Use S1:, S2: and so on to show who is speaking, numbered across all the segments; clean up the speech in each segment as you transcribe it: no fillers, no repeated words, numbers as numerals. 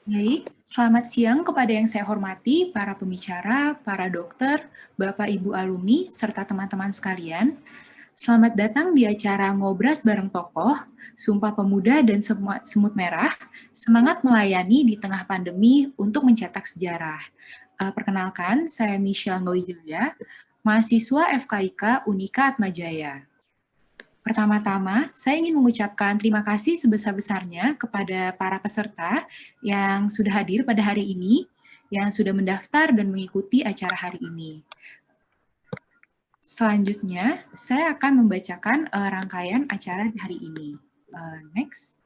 S1: Baik, selamat siang kepada yang saya hormati, para pembicara, para dokter, Bapak Ibu alumni, serta teman-teman sekalian. Selamat datang di acara Ngobras Bareng Tokoh, Sumpah Pemuda dan Semut Merah, semangat melayani di tengah pandemi untuk mencetak sejarah. Perkenalkan, saya Michelle Nggowijaya, mahasiswa FKIK Unika Atmajaya. Pertama-tama, saya ingin mengucapkan terima kasih sebesar-besarnya kepada para peserta yang sudah hadir pada hari ini, yang sudah mendaftar dan mengikuti acara hari ini. Selanjutnya, saya akan membacakan rangkaian acara hari ini. Next.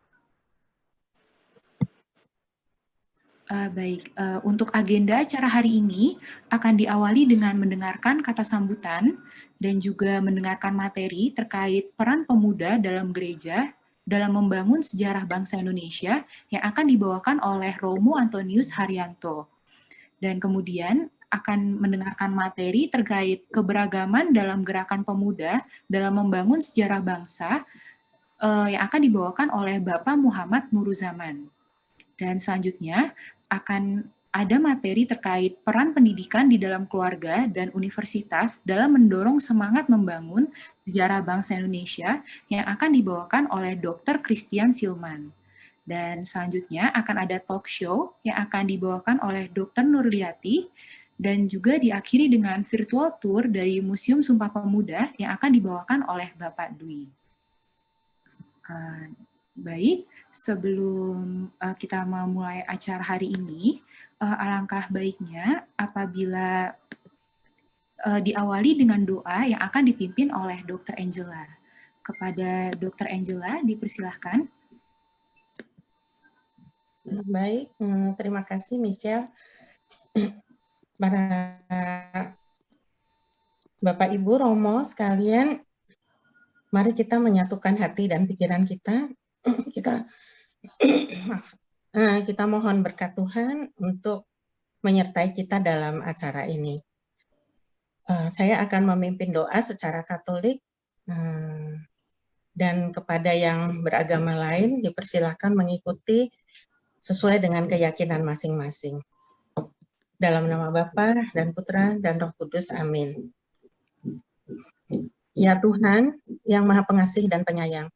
S1: Untuk agenda acara hari ini akan diawali dengan mendengarkan kata sambutan dan juga mendengarkan materi terkait peran pemuda dalam gereja dalam membangun sejarah bangsa Indonesia yang akan dibawakan oleh Romo Antonius Haryanto. Dan kemudian akan mendengarkan materi terkait keberagaman dalam gerakan pemuda dalam membangun sejarah bangsa yang akan dibawakan oleh Bapak Muhammad Nuruzaman. Dan selanjutnya akan ada materi terkait peran pendidikan di dalam keluarga dan universitas dalam mendorong semangat membangun sejarah bangsa Indonesia yang akan dibawakan oleh Dr. Christian Silman. Dan selanjutnya akan ada talk show yang akan dibawakan oleh Dr. Nurliati dan juga diakhiri dengan virtual tour dari Museum Sumpah Pemuda yang akan dibawakan oleh Bapak Dwi. Baik, sebelum kita memulai acara hari ini, alangkah baiknya apabila diawali dengan doa yang akan dipimpin oleh Dr. Angela. Kepada Dr. Angela, dipersilahkan.
S2: Baik, terima kasih Michelle. Para Bapak Ibu Romo sekalian, mari kita menyatukan hati dan pikiran kita. Kita mohon berkat Tuhan untuk menyertai kita dalam acara ini. Saya akan memimpin doa secara Katolik dan kepada yang beragama lain dipersilahkan mengikuti sesuai dengan keyakinan masing-masing. Dalam nama Bapa dan Putra dan Roh Kudus, amin. Ya Tuhan, yang Maha Pengasih dan Penyayang,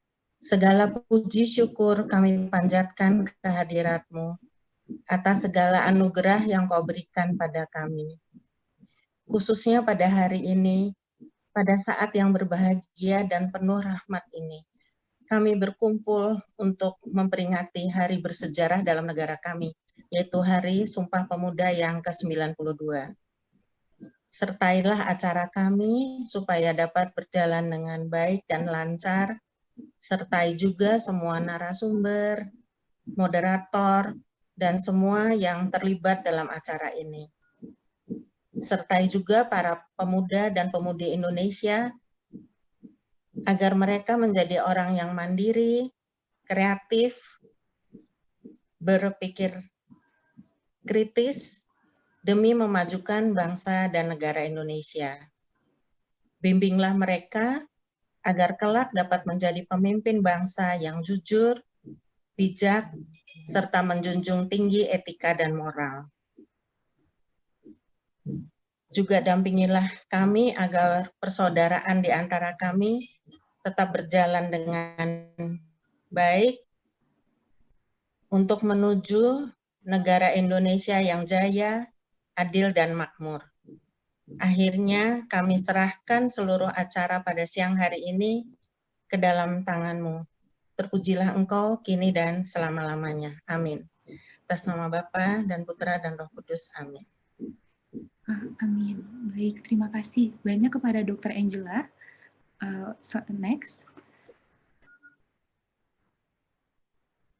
S2: segala puji syukur kami panjatkan kehadirat-Mu atas segala anugerah yang Kau berikan pada kami. Khususnya pada hari ini, pada saat yang berbahagia dan penuh rahmat ini, kami berkumpul untuk memperingati hari bersejarah dalam negara kami, yaitu Hari Sumpah Pemuda yang ke-92. Sertailah acara kami supaya dapat berjalan dengan baik dan lancar, sertai juga semua narasumber, moderator, dan semua yang terlibat dalam acara ini. Sertai juga para pemuda dan pemudi Indonesia, agar mereka menjadi orang yang mandiri, kreatif, berpikir kritis, demi memajukan bangsa dan negara Indonesia. Bimbinglah mereka agar kelak dapat menjadi pemimpin bangsa yang jujur, bijak, serta menjunjung tinggi etika dan moral. Juga dampingilah kami agar persaudaraan di antara kami tetap berjalan dengan baik untuk menuju negara Indonesia yang jaya, adil, dan makmur. Akhirnya kami serahkan seluruh acara pada siang hari ini ke dalam tangan-Mu. Terpujilah Engkau kini dan selama-lamanya. Amin. Atas nama Bapa dan Putra dan Roh Kudus. Amin.
S1: Amin. Baik, terima kasih banyak kepada Dr. Angela. Next.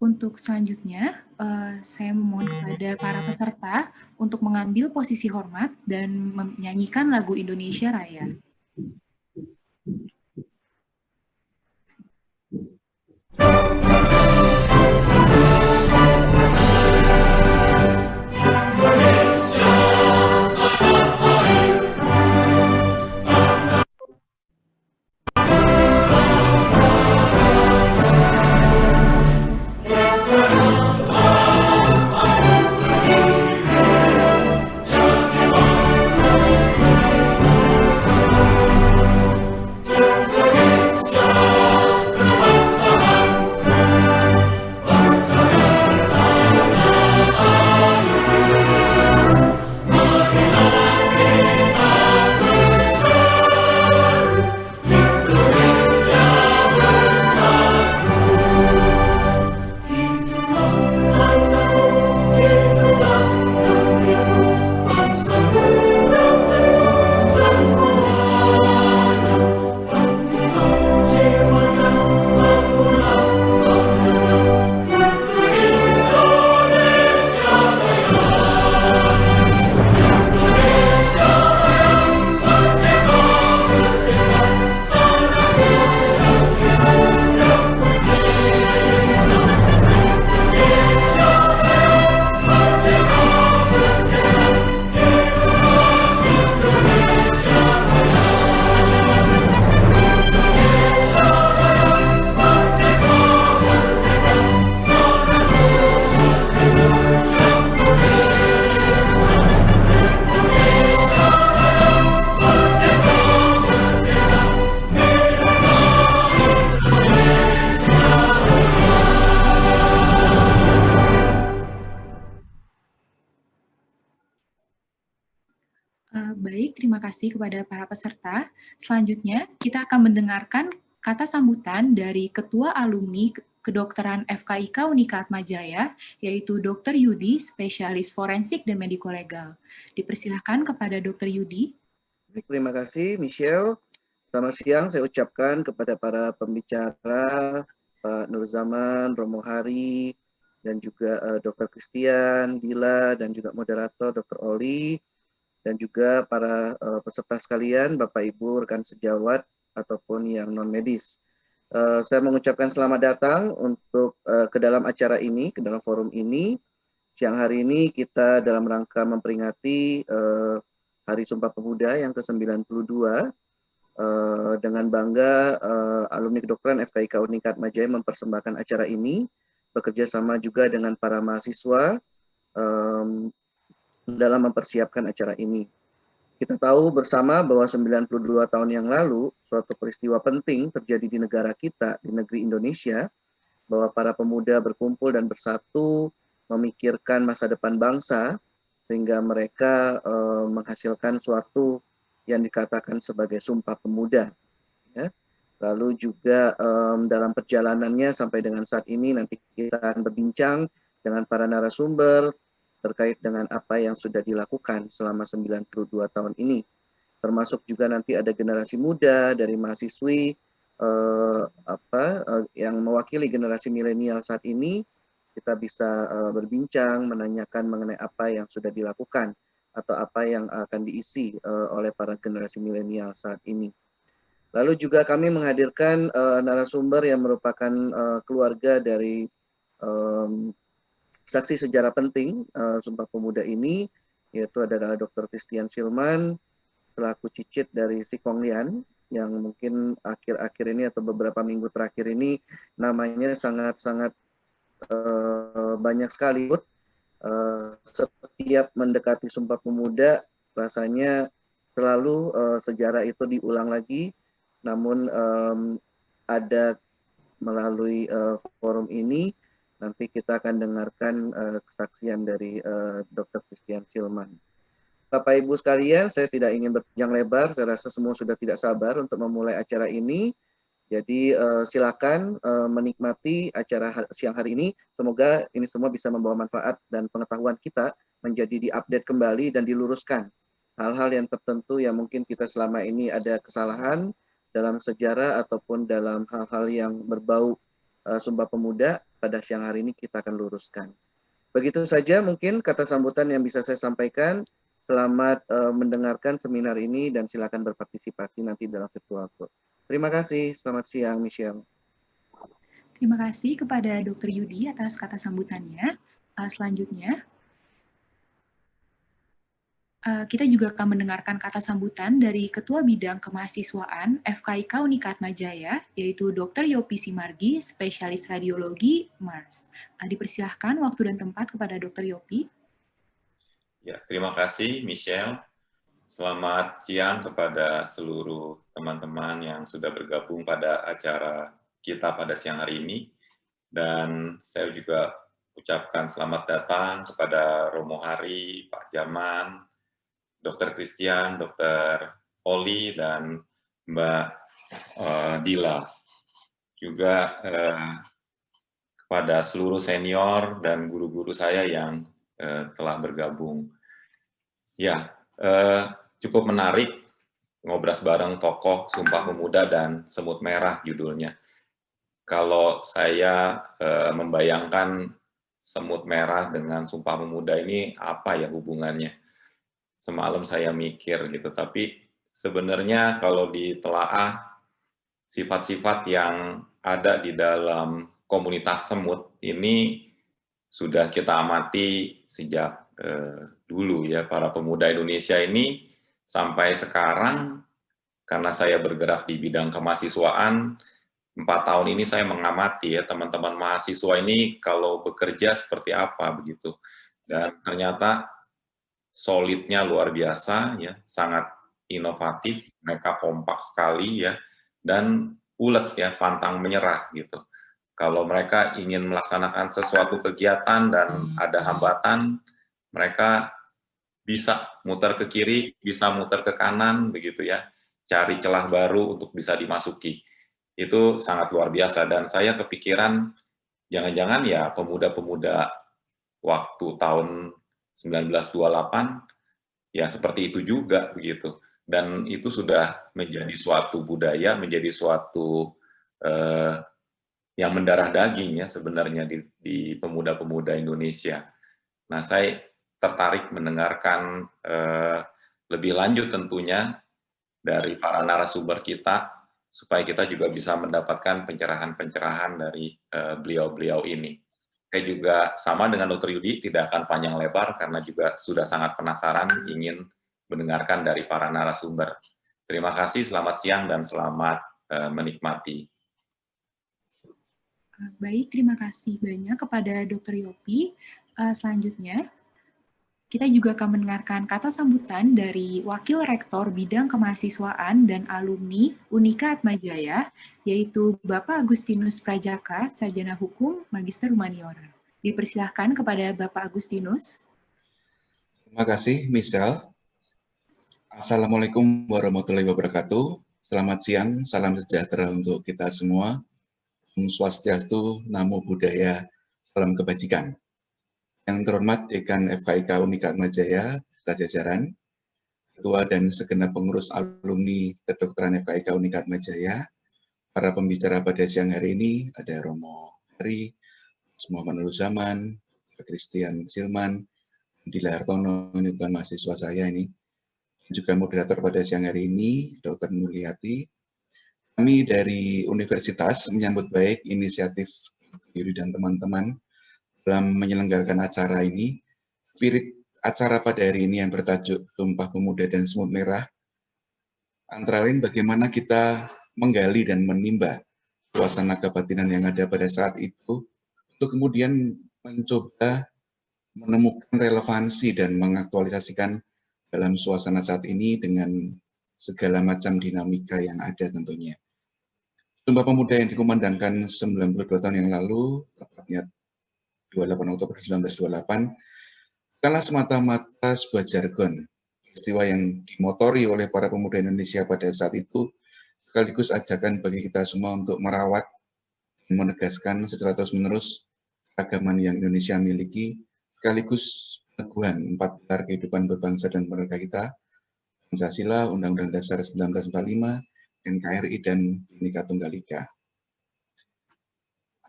S1: Untuk selanjutnya, saya memohon kepada para peserta untuk mengambil posisi hormat dan menyanyikan lagu Indonesia Raya. Baik, terima kasih kepada para peserta. Selanjutnya, kita akan mendengarkan kata sambutan dari Ketua Alumni Kedokteran FKIK Unika Atmajaya, yaitu Dr. Yudi, spesialis forensik dan mediko-legal. Dipersilahkan kepada Dr. Yudi.
S3: Baik, terima kasih, Michelle. Selamat siang, saya ucapkan kepada para pembicara, Pak Nur Zaman, Romo Hari, dan juga Dr. Christian, Dila, dan juga moderator Dr. Oli, dan juga para peserta sekalian, Bapak Ibu, rekan sejawat, ataupun yang non-medis. Saya mengucapkan selamat datang untuk ke dalam acara ini, ke dalam forum ini. Siang hari ini kita dalam rangka memperingati Hari Sumpah Pemuda yang ke-92, dengan bangga alumni kedokteran FKIK Unika Atmajaya mempersembahkan acara ini, bekerja sama juga dengan para mahasiswa dalam mempersiapkan acara ini. Kita tahu bersama bahwa 92 tahun yang lalu, suatu peristiwa penting terjadi di negara kita, di negeri Indonesia, bahwa para pemuda berkumpul dan bersatu memikirkan masa depan bangsa, sehingga mereka menghasilkan suatu yang dikatakan sebagai Sumpah Pemuda. Ya. Lalu juga dalam perjalanannya sampai dengan saat ini, nanti kita akan berbincang dengan para narasumber terkait dengan apa yang sudah dilakukan selama 92 tahun ini. Termasuk juga nanti ada generasi muda dari mahasiswi yang mewakili generasi milenial saat ini. Kita bisa berbincang, menanyakan mengenai apa yang sudah dilakukan atau apa yang akan diisi oleh para generasi milenial saat ini. Lalu juga kami menghadirkan narasumber yang merupakan keluarga dari saksi sejarah penting Sumpah Pemuda ini, yaitu adalah Dr. Christian Silman, selaku cicit dari Si Kong Lian, yang mungkin akhir-akhir ini atau beberapa minggu terakhir ini namanya sangat-sangat banyak sekali. Setiap mendekati Sumpah Pemuda, rasanya selalu sejarah itu diulang lagi, namun ada melalui forum ini, nanti kita akan dengarkan kesaksian dari Dr. Christian Silman. Bapak Ibu sekalian, saya tidak ingin berpanjang lebar, saya rasa semua sudah tidak sabar untuk memulai acara ini. Jadi silakan menikmati acara siang hari ini. Semoga ini semua bisa membawa manfaat dan pengetahuan kita menjadi diupdate kembali dan diluruskan. Hal-hal yang tertentu yang mungkin kita selama ini ada kesalahan dalam sejarah ataupun dalam hal-hal yang berbau Sumpah Pemuda, pada siang hari ini kita akan luruskan. Begitu saja mungkin kata sambutan yang bisa saya sampaikan. Selamat mendengarkan seminar ini dan silakan berpartisipasi nanti dalam virtual tour. Terima kasih. Selamat siang, Michelle.
S1: Terima kasih kepada Dr. Yudi atas kata sambutannya. Selanjutnya, kita juga akan mendengarkan kata sambutan dari Ketua Bidang Kemahasiswaan FKIK Unika Atmajaya, yaitu Dr. Yopi Simargi, spesialis radiologi MARS. Dipersilahkan waktu dan tempat kepada Dr. Yopi.
S4: Ya, terima kasih Michelle. Selamat siang kepada seluruh teman-teman yang sudah bergabung pada acara kita pada siang hari ini. Dan saya juga ucapkan selamat datang kepada Romo Hari, Pak Jaman, Dr. Christian, Dr. Oli, dan Mbak Dila. Juga kepada seluruh senior dan guru-guru saya yang telah bergabung. Ya, cukup menarik ngobras bareng tokoh Sumpah Pemuda dan Semut Merah judulnya. Kalau saya membayangkan Semut Merah dengan Sumpah Pemuda ini apa ya hubungannya? Semalam saya mikir gitu, tapi sebenarnya kalau ditelaah sifat-sifat yang ada di dalam komunitas semut ini sudah kita amati sejak dulu ya, para pemuda Indonesia ini sampai sekarang. Karena saya bergerak di bidang kemahasiswaan, 4 tahun ini saya mengamati ya teman-teman mahasiswa ini kalau bekerja seperti apa begitu, dan ternyata solidnya luar biasa ya, sangat inovatif, mereka kompak sekali ya, dan ulet ya, pantang menyerah gitu. Kalau mereka ingin melaksanakan sesuatu kegiatan dan ada hambatan, mereka bisa muter ke kiri, bisa muter ke kanan, begitu ya, cari celah baru untuk bisa dimasuki. Itu sangat luar biasa, dan saya kepikiran jangan-jangan ya pemuda-pemuda waktu tahun 1928 ya seperti itu juga begitu. Dan itu sudah menjadi suatu budaya, menjadi suatu yang mendarah daging ya sebenarnya di pemuda-pemuda Indonesia. Nah, saya tertarik mendengarkan lebih lanjut tentunya dari para narasumber kita supaya kita juga bisa mendapatkan pencerahan-pencerahan dari beliau-beliau ini. Saya juga sama dengan Dr. Yudi, tidak akan panjang lebar karena juga sudah sangat penasaran ingin mendengarkan dari para narasumber. Terima kasih, selamat siang dan selamat menikmati.
S1: Baik, terima kasih banyak kepada Dr. Yopi. Selanjutnya, kita juga akan mendengarkan kata sambutan dari Wakil Rektor Bidang Kemahasiswaan dan Alumni Unika Atmajaya, yaitu Bapak Agustinus Prajaka, Sarjana Hukum, Magister Humaniora. Dipersilahkan kepada Bapak Agustinus.
S5: Terima kasih, Michelle. Assalamualaikum warahmatullahi wabarakatuh. Selamat siang, salam sejahtera untuk kita semua. Om Swastiastu, Namo Buddhaya, salam kebajikan. Yang terhormat Dekan FKIK Unika Atmajaya, jajaran, Ketua dan segenap pengurus alumni kedokteran FKIK Unika Atmajaya, para pembicara pada siang hari ini ada Romo Hari, Muhammad Nurul Zaman, Christian Silman, Dila Hartono, ini bukan mahasiswa saya ini, juga moderator pada siang hari ini, Dr. Nurliati. Kami dari Universitas menyambut baik inisiatif Yuri dan teman-teman dalam menyelenggarakan acara ini. Spirit acara pada hari ini yang bertajuk Sumpah Pemuda dan Semut Merah, antara lain bagaimana kita menggali dan menimba suasana kebatinan yang ada pada saat itu, untuk kemudian mencoba menemukan relevansi dan mengaktualisasikan dalam suasana saat ini dengan segala macam dinamika yang ada tentunya. Sumpah Pemuda yang dikumandangkan 92 tahun yang lalu, tepatnya 28 Oktober 1928, bukanlah semata-mata sebuah jargon, peristiwa yang dimotori oleh para pemuda Indonesia pada saat itu, sekaligus ajakan bagi kita semua untuk merawat dan menegaskan secara terus-menerus keragaman yang Indonesia miliki, sekaligus peneguhan 4 pilar kehidupan berbangsa dan bernegara kita, Pancasila, Undang-Undang Dasar 1945, NKRI, dan Bhinneka Tunggal Ika.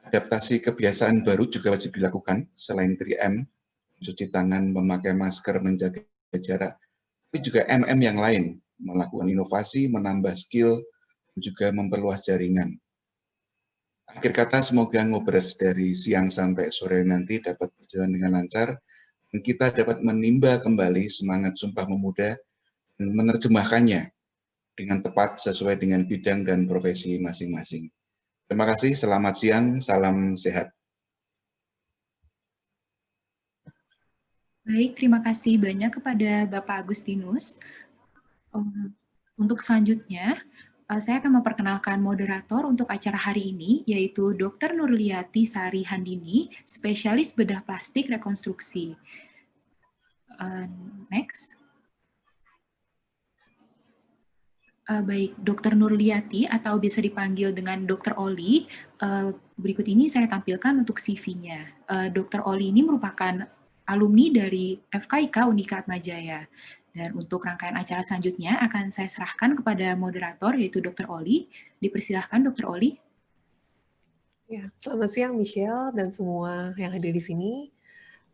S5: Adaptasi kebiasaan baru juga wajib dilakukan, selain 3M, mencuci tangan, memakai masker, menjaga jarak, tapi juga MM yang lain, melakukan inovasi, menambah skill, dan juga memperluas jaringan. Akhir kata, semoga ngobres dari siang sampai sore nanti dapat berjalan dengan lancar, dan kita dapat menimba kembali semangat Sumpah Pemuda dan menerjemahkannya dengan tepat sesuai dengan bidang dan profesi masing-masing. Terima kasih, selamat siang, salam sehat.
S1: Baik, terima kasih banyak kepada Bapak Agustinus. Untuk selanjutnya, saya akan memperkenalkan moderator untuk acara hari ini, yaitu Dr. Nurliati Sari Handini, spesialis bedah plastik rekonstruksi. Next. Baik, Dr. Nurliati atau bisa dipanggil dengan Dr. Oli. Berikut ini saya tampilkan untuk CV-nya. Dr. Oli ini merupakan alumni dari FKIK Unika Atmajaya. Dan untuk rangkaian acara selanjutnya akan saya serahkan kepada moderator, yaitu Dr. Oli. Dipersilahkan, Dr. Oli.
S6: Ya, selamat siang Michelle dan semua yang hadir di sini.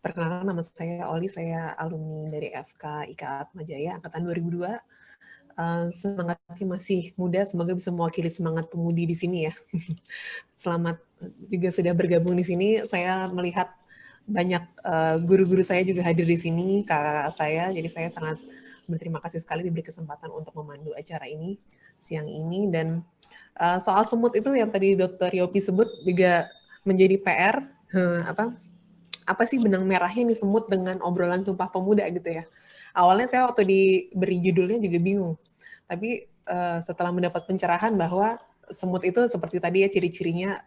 S6: Perkenalkan, nama saya Oli, saya alumni dari FKIK Atmajaya angkatan 2002. Semangatnya masih muda, semoga bisa mewakili semangat pemudi di sini ya. Selamat juga sudah bergabung di sini. Saya melihat banyak guru-guru saya juga hadir di sini, kakak saya, jadi saya sangat berterima kasih sekali diberi kesempatan untuk memandu acara ini siang ini. Dan soal semut itu yang tadi Dr. Yopi sebut juga menjadi PR, apa sih benang merahnya nih semut dengan obrolan Sumpah Pemuda gitu ya. Awalnya saya waktu diberi judulnya juga bingung, tapi setelah mendapat pencerahan bahwa semut itu seperti tadi ya ciri-cirinya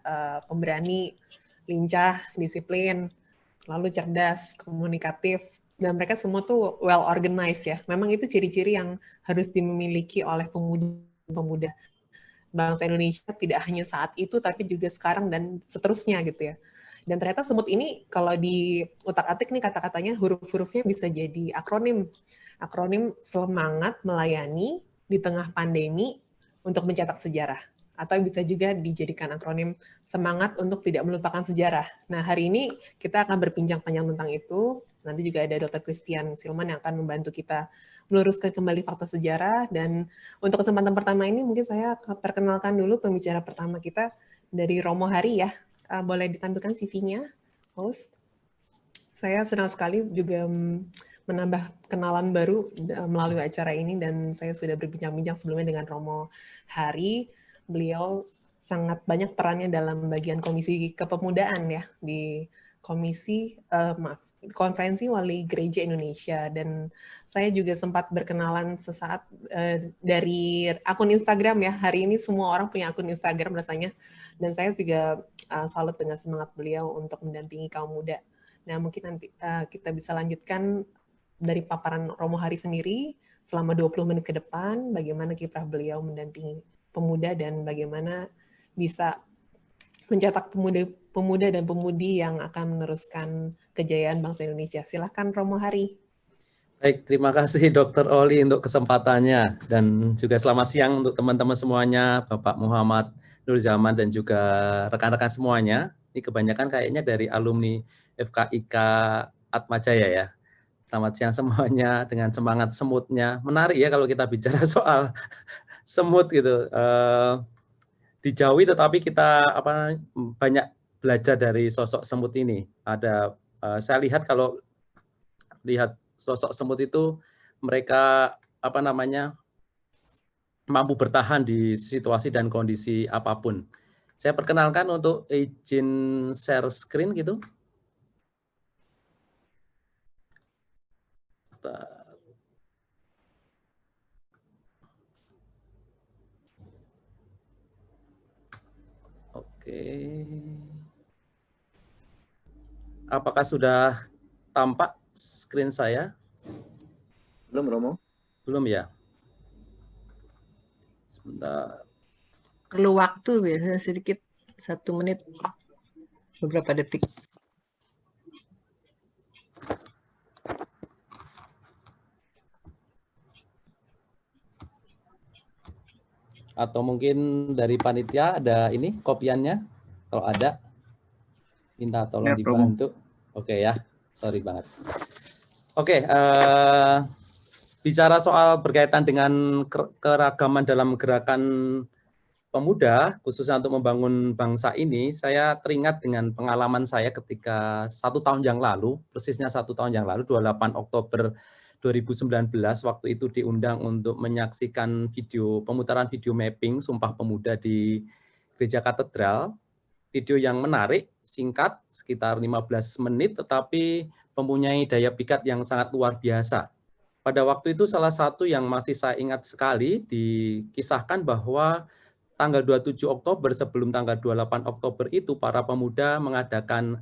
S6: pemberani, lincah, disiplin, lalu cerdas, komunikatif, Dan mereka semua tuh well organized ya. Memang itu ciri-ciri yang harus dimiliki oleh pemuda bangsa Indonesia, tidak hanya saat itu, tapi juga sekarang dan seterusnya gitu ya. Dan ternyata semut ini kalau di utak-atik nih kata-katanya, huruf-hurufnya bisa jadi akronim. Akronim semangat melayani di tengah pandemi untuk mencetak sejarah. Atau bisa juga dijadikan akronim semangat untuk tidak melupakan sejarah. Nah, hari ini kita akan berbincang panjang tentang itu. Nanti juga ada Dr. Christian Silman yang akan membantu kita meluruskan kembali fakta sejarah. Dan untuk kesempatan pertama ini mungkin saya perkenalkan dulu pembicara pertama kita dari Romo Hari ya. Boleh ditampilkan CV-nya, host. Saya senang sekali juga menambah kenalan baru melalui acara ini, dan saya sudah berbincang-bincang sebelumnya dengan Romo Hari. Beliau sangat banyak perannya dalam bagian komisi kepemudaan ya, di komisi, Konferensi Wali Gereja Indonesia. Dan saya juga sempat berkenalan sesaat dari akun Instagram ya. Hari ini semua orang punya akun Instagram rasanya. Dan saya juga salut dengan semangat beliau untuk mendampingi kaum muda. Nah, mungkin nanti kita bisa lanjutkan dari paparan Romo Hari sendiri selama 20 menit ke depan, bagaimana kiprah beliau mendampingi pemuda dan bagaimana bisa mencetak pemuda dan pemudi yang akan meneruskan kejayaan bangsa Indonesia. Silakan Romo Hari.
S7: Baik, terima kasih Dr. Oli untuk kesempatannya, dan juga selamat siang untuk teman-teman semuanya, Bapak Muhammad Nur Zaman dan juga rekan-rekan semuanya. Ini kebanyakan kayaknya dari alumni FKIK Atmajaya ya. Selamat siang semuanya dengan semangat semutnya. Menarik ya kalau kita bicara soal semut gitu. Dijauhi tetapi kita banyak belajar dari sosok semut ini. Ada saya lihat kalau lihat sosok semut itu mereka mampu bertahan di situasi dan kondisi apapun. Saya perkenalkan untuk izin share screen gitu. Oke. Apakah sudah tampak screen saya?
S3: Belum, Romo?
S7: Belum ya? Sebentar.
S8: Perlu waktu biasanya sedikit, 1 menit, beberapa detik.
S7: Atau mungkin dari panitia ada ini kopiannya, kalau ada minta tolong dibantu. Oke ya, sorry banget. Oke, bicara soal berkaitan dengan keragaman dalam gerakan pemuda, khususnya untuk membangun bangsa ini, saya teringat dengan pengalaman saya ketika 1 tahun yang lalu, persisnya 1 tahun yang lalu, 28 Oktober 2019, waktu itu diundang untuk menyaksikan pemutaran video mapping Sumpah Pemuda di Gereja Katedral. Video yang menarik, singkat, sekitar 15 menit, tetapi mempunyai daya pikat yang sangat luar biasa. Pada waktu itu salah satu yang masih saya ingat sekali, dikisahkan bahwa tanggal 27 Oktober sebelum tanggal 28 Oktober itu para pemuda mengadakan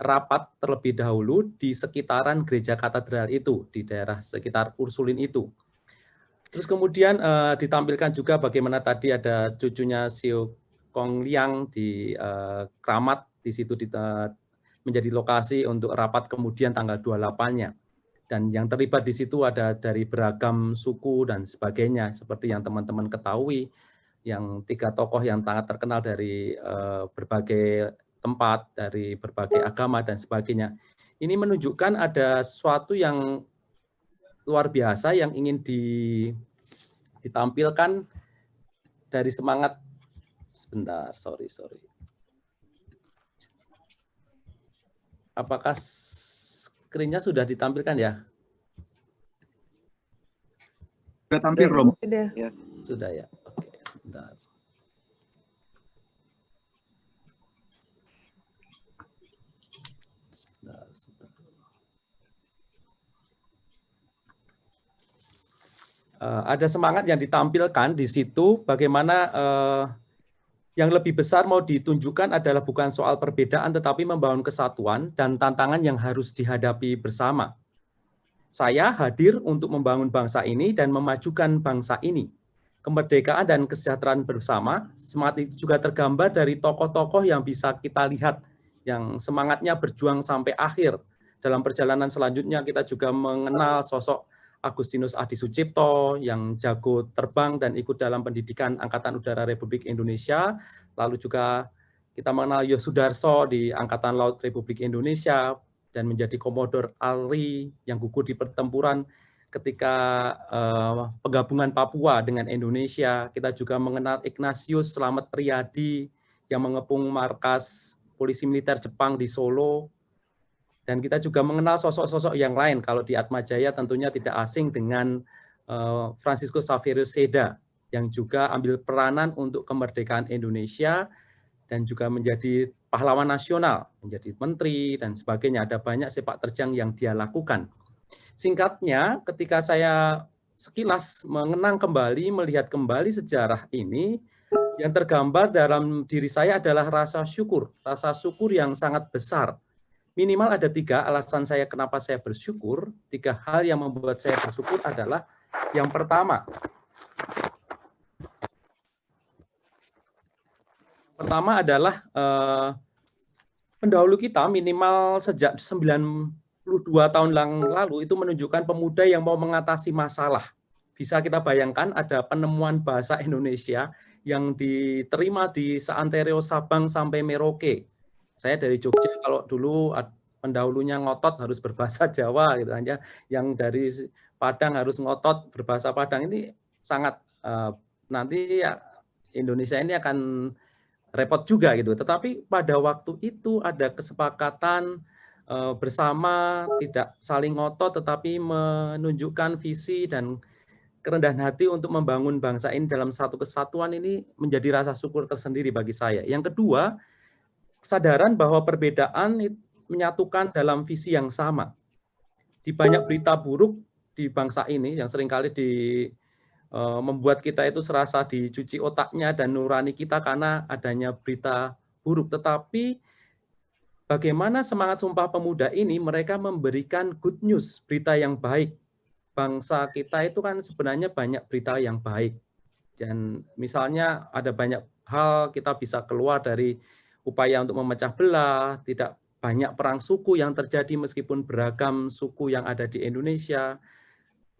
S7: rapat terlebih dahulu di sekitaran Gereja Katedral itu, di daerah sekitar Ursulin itu. Terus kemudian ditampilkan juga bagaimana tadi ada cucunya Siu Kong Liang di Kramat, di situ menjadi lokasi untuk rapat kemudian tanggal 28-nya. Dan yang terlibat di situ ada dari beragam suku dan sebagainya, seperti yang teman-teman ketahui, yang 3 tokoh yang sangat terkenal dari berbagai tempat, dari berbagai agama dan sebagainya. Ini menunjukkan ada sesuatu yang luar biasa yang ingin ditampilkan dari semangat. Sebentar, sorry. Apakah screen-nya sudah ditampilkan ya?
S9: Sudah tampil, Romo.
S7: Sudah ya. Oke, sebentar. Ada semangat yang ditampilkan di situ, bagaimana yang lebih besar mau ditunjukkan adalah bukan soal perbedaan, tetapi membangun kesatuan dan tantangan yang harus dihadapi bersama. Saya hadir untuk membangun bangsa ini dan memajukan bangsa ini. Kemerdekaan dan kesejahteraan bersama, semangat itu juga tergambar dari tokoh-tokoh yang bisa kita lihat, yang semangatnya berjuang sampai akhir. Dalam perjalanan selanjutnya kita juga mengenal sosok Agustinus Adi Sucipto yang jago terbang dan ikut dalam pendidikan Angkatan Udara Republik Indonesia. Lalu juga kita mengenal Yosudarso di Angkatan Laut Republik Indonesia, dan menjadi Komodor ALRI yang gugur di pertempuran ketika penggabungan Papua dengan Indonesia. Kita juga mengenal Ignatius Slamet Riyadi yang mengepung markas polisi militer Jepang di Solo. Dan kita juga mengenal sosok-sosok yang lain. Kalau di Atmajaya tentunya tidak asing dengan Francisco Saverio Seda yang juga ambil peranan untuk kemerdekaan Indonesia dan juga menjadi pahlawan nasional, menjadi menteri, dan sebagainya. Ada banyak sepak terjang yang dia lakukan. Singkatnya, ketika saya sekilas mengenang kembali, melihat kembali sejarah ini, yang tergambar dalam diri saya adalah rasa syukur yang sangat besar. Minimal ada 3 alasan saya kenapa saya bersyukur. 3 hal yang membuat saya bersyukur adalah, yang pertama adalah pendahulu kita minimal sejak 92 tahun lalu itu menunjukkan pemuda yang mau mengatasi masalah. Bisa kita bayangkan ada penemuan bahasa Indonesia yang diterima di seantero Sabang sampai Merauke. Saya dari Jogja, kalau dulu pendahulunya ngotot harus berbahasa Jawa gitu aja, yang dari Padang harus ngotot berbahasa Padang. Ini sangat nanti ya, Indonesia ini akan repot juga gitu. Tetapi pada waktu itu ada kesepakatan bersama, tidak saling ngotot, tetapi menunjukkan visi dan kerendahan hati untuk membangun bangsa ini dalam satu kesatuan. Ini menjadi rasa syukur tersendiri bagi saya. Yang kedua, kesadaran bahwa perbedaan menyatukan dalam visi yang sama. Di banyak berita buruk di bangsa ini yang seringkali membuat kita itu serasa dicuci otaknya dan nurani kita karena adanya berita buruk. Tetapi bagaimana semangat Sumpah Pemuda ini, mereka memberikan good news, berita yang baik. Bangsa kita itu kan sebenarnya banyak berita yang baik. Dan misalnya ada banyak hal kita bisa keluar dari upaya untuk memecah belah, tidak banyak perang suku yang terjadi meskipun beragam suku yang ada di Indonesia.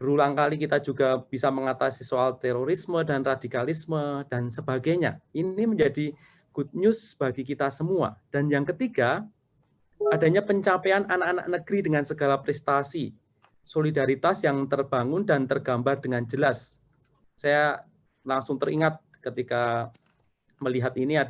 S7: Berulang kali kita juga bisa mengatasi soal terorisme dan radikalisme dan sebagainya. Ini menjadi good news bagi kita semua. Dan yang ketiga, adanya pencapaian anak-anak negeri dengan segala prestasi. Solidaritas yang terbangun dan tergambar dengan jelas. Saya langsung teringat ketika melihat ini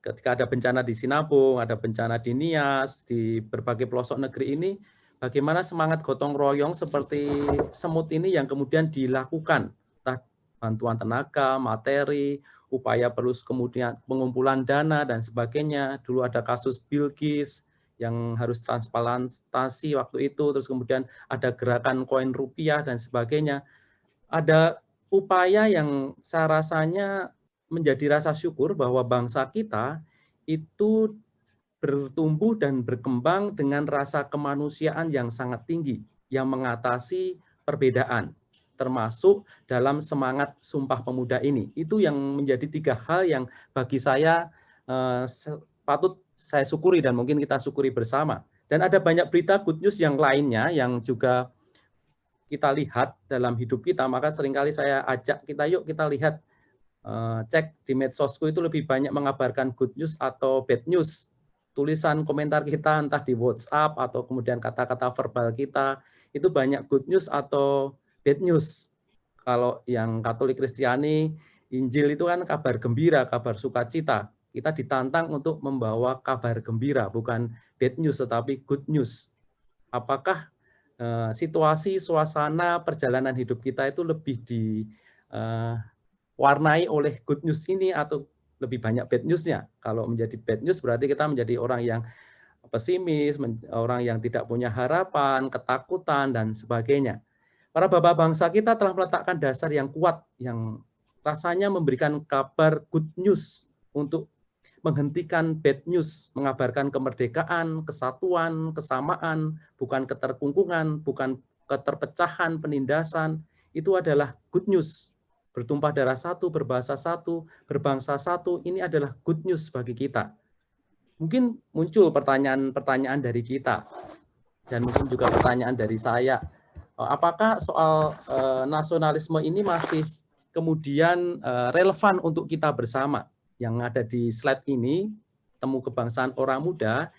S7: ketika ada bencana di Sinabung, ada bencana di Nias, di berbagai pelosok negeri ini, bagaimana semangat gotong royong seperti semut ini yang kemudian dilakukan, entah bantuan tenaga, materi, upaya terus kemudian pengumpulan dana dan sebagainya. Dulu ada kasus Bilqis yang harus transplantasi waktu itu, terus kemudian ada gerakan koin rupiah dan sebagainya. Ada upaya yang saya rasanya menjadi rasa syukur bahwa bangsa kita itu bertumbuh dan berkembang dengan rasa kemanusiaan yang sangat tinggi, yang mengatasi perbedaan, termasuk dalam semangat Sumpah Pemuda ini. Itu yang menjadi 3 hal yang bagi saya patut saya syukuri dan mungkin kita syukuri bersama. Dan ada banyak berita good news yang lainnya yang juga kita lihat dalam hidup kita, maka seringkali saya ajak kita, yuk kita lihat, cek di medsosku itu lebih banyak mengabarkan good news atau bad news. Tulisan komentar kita entah di WhatsApp atau kemudian kata-kata verbal kita itu banyak good news atau bad news. Kalau yang Katolik Kristiani, Injil itu kan kabar gembira, kabar sukacita. Kita ditantang untuk membawa kabar gembira, bukan bad news tetapi good news. Apakah situasi, suasana, perjalanan hidup kita itu lebih diwarnai oleh good news ini atau lebih banyak bad news-nya? Kalau menjadi bad news berarti kita menjadi orang yang pesimis, orang yang tidak punya harapan, ketakutan, dan sebagainya. Para bapak bangsa kita telah meletakkan dasar yang kuat, yang rasanya memberikan kabar good news untuk menghentikan bad news, mengabarkan kemerdekaan, kesatuan, kesamaan, bukan keterkungkungan, bukan keterpecahan, penindasan, itu adalah good news. Bertumpah darah satu, berbahasa satu, berbangsa satu, ini adalah good news bagi kita. Mungkin muncul pertanyaan-pertanyaan dari kita, dan mungkin juga pertanyaan dari saya. Apakah soal nasionalisme ini masih kemudian relevan untuk kita bersama? Yang ada di slide ini, Temu Kebangsaan Orang Muda,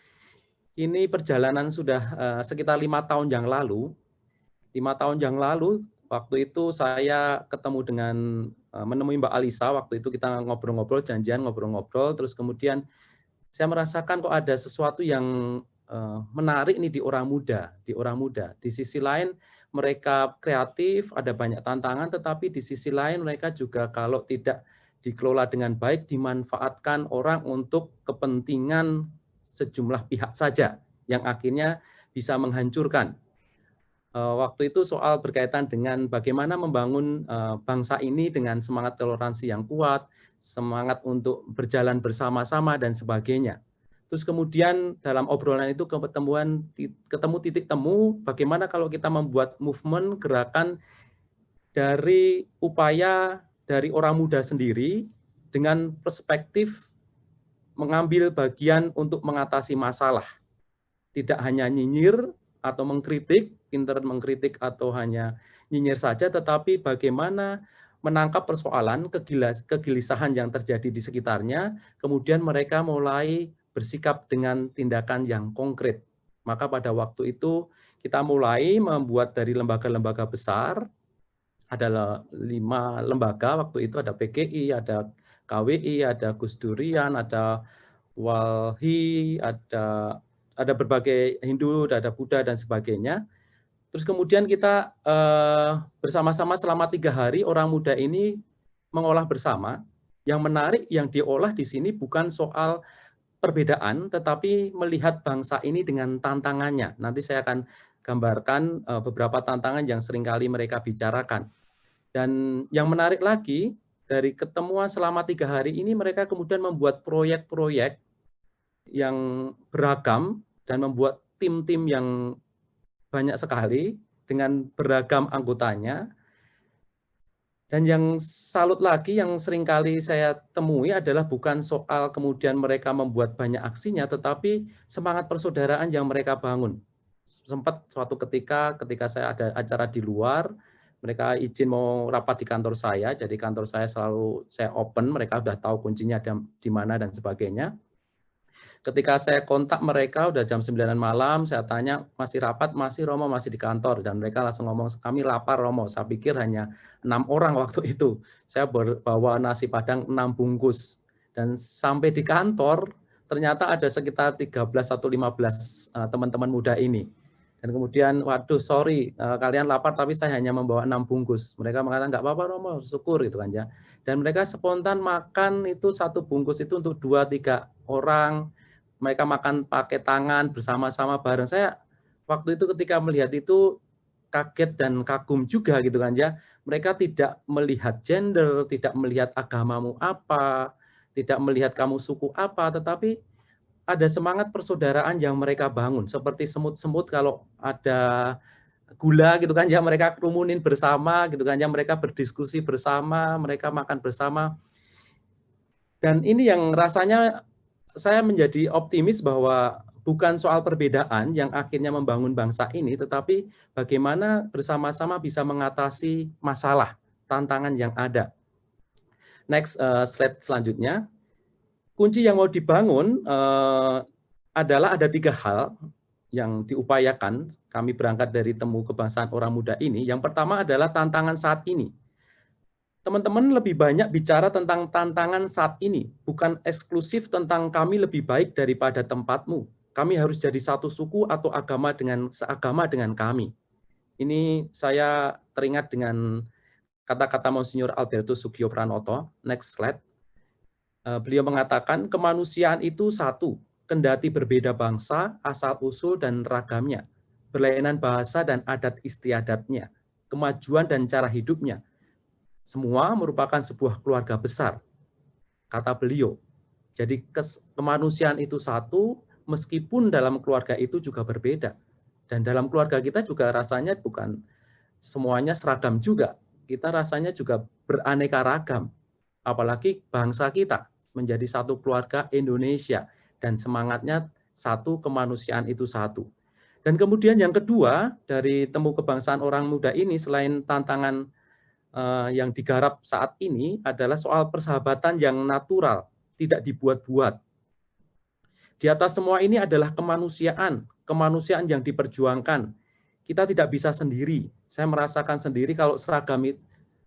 S7: ini perjalanan sudah sekitar 5 tahun yang lalu. 5 tahun yang lalu, waktu itu saya ketemu dengan menemui Mbak Alisa, waktu itu kita ngobrol-ngobrol, janjian ngobrol-ngobrol, terus kemudian saya merasakan kok ada sesuatu yang menarik nih di orang muda, Di sisi lain mereka kreatif, ada banyak tantangan, tetapi di sisi lain mereka juga kalau tidak dikelola dengan baik, dimanfaatkan orang untuk kepentingan sejumlah pihak saja, yang akhirnya bisa menghancurkan. Waktu itu soal berkaitan dengan bagaimana membangun bangsa ini dengan semangat toleransi yang kuat, semangat untuk berjalan bersama-sama dan sebagainya. Terus kemudian dalam obrolan itu ketemu titik temu bagaimana kalau kita membuat movement, gerakan dari upaya dari orang muda sendiri dengan perspektif mengambil bagian untuk mengatasi masalah. Tidak hanya nyinyir atau mengkritik, pinter mengkritik atau hanya nyinyir saja, tetapi bagaimana menangkap persoalan, kegelisahan yang terjadi di sekitarnya, kemudian mereka mulai bersikap dengan tindakan yang konkret. Maka pada waktu itu kita mulai membuat dari lembaga-lembaga besar, ada 5 lembaga, waktu itu ada PGI, ada KWI, ada Gus Durian, ada Walhi, ada berbagai Hindu, ada Buddha, dan sebagainya. Terus kemudian kita bersama-sama selama 3 hari, orang muda ini mengolah bersama. Yang menarik, yang diolah di sini bukan soal perbedaan, tetapi melihat bangsa ini dengan tantangannya. Nanti saya akan gambarkan beberapa tantangan yang seringkali mereka bicarakan. Dan yang menarik lagi, dari ketemuan selama 3 hari ini, mereka kemudian membuat proyek-proyek yang beragam dan membuat tim-tim yang banyak sekali dengan beragam anggotanya. Dan yang salut lagi yang seringkali saya temui adalah bukan soal kemudian mereka membuat banyak aksinya, tetapi semangat persaudaraan yang mereka bangun. Sempat suatu ketika saya ada acara di luar, mereka izin mau rapat di kantor saya, jadi kantor saya selalu saya open, mereka sudah tahu kuncinya ada di mana dan sebagainya. Ketika saya kontak mereka, udah jam 9 malam, saya tanya, masih rapat? Masih, Romo, masih di kantor. Dan mereka langsung ngomong, kami lapar, Romo. Saya pikir hanya 6 orang waktu itu. Saya bawa nasi Padang 6 bungkus. Dan sampai di kantor, ternyata ada sekitar 13 atau 15 teman-teman muda ini. Dan kemudian, waduh, sorry, kalian lapar, tapi saya hanya membawa 6 bungkus. Mereka mengatakan, nggak apa-apa, Romo, syukur, gitu kan ya. Dan mereka spontan makan itu 1 bungkus itu untuk 2-3 orang. Mereka makan pakai tangan bersama-sama bareng. Saya waktu itu ketika melihat itu kaget dan kagum juga gitu kan ya. Mereka tidak melihat gender, tidak melihat agamamu apa, tidak melihat kamu suku apa, tetapi ada semangat persaudaraan yang mereka bangun. Seperti semut-semut kalau ada gula gitu kan ya, mereka kerumunin bersama gitu kan ya, mereka berdiskusi bersama, mereka makan bersama. Dan ini yang rasanya saya menjadi optimis bahwa bukan soal perbedaan yang akhirnya membangun bangsa ini, tetapi bagaimana bersama-sama bisa mengatasi masalah, tantangan yang ada. Next slide selanjutnya. Kunci yang mau dibangun adalah ada 3 hal yang diupayakan. Kami berangkat dari Temu Kebangsaan Orang Muda ini. Yang pertama adalah tantangan saat ini. Teman-teman lebih banyak bicara tentang tantangan saat ini, bukan eksklusif tentang kami lebih baik daripada tempatmu. Kami harus jadi satu suku atau agama seagama dengan kami. Ini saya teringat dengan kata-kata Monsinyur Albertus Sugio Pranoto. Next slide. Beliau mengatakan kemanusiaan itu satu, kendati berbeda bangsa, asal-usul dan ragamnya, berlainan bahasa dan adat istiadatnya, kemajuan dan cara hidupnya. Semua merupakan sebuah keluarga besar, kata beliau. Jadi kemanusiaan itu satu, meskipun dalam keluarga itu juga berbeda. Dan dalam keluarga kita juga rasanya bukan semuanya seragam juga. Kita rasanya juga beraneka ragam. Apalagi bangsa kita menjadi satu keluarga Indonesia dan semangatnya satu, kemanusiaan itu satu. Dan kemudian yang kedua dari temu kebangsaan orang muda ini selain tantangan yang digarap saat ini adalah soal persahabatan yang natural, tidak dibuat-buat. Di atas semua ini adalah kemanusiaan yang diperjuangkan. Kita tidak bisa sendiri. Saya merasakan sendiri kalau seragam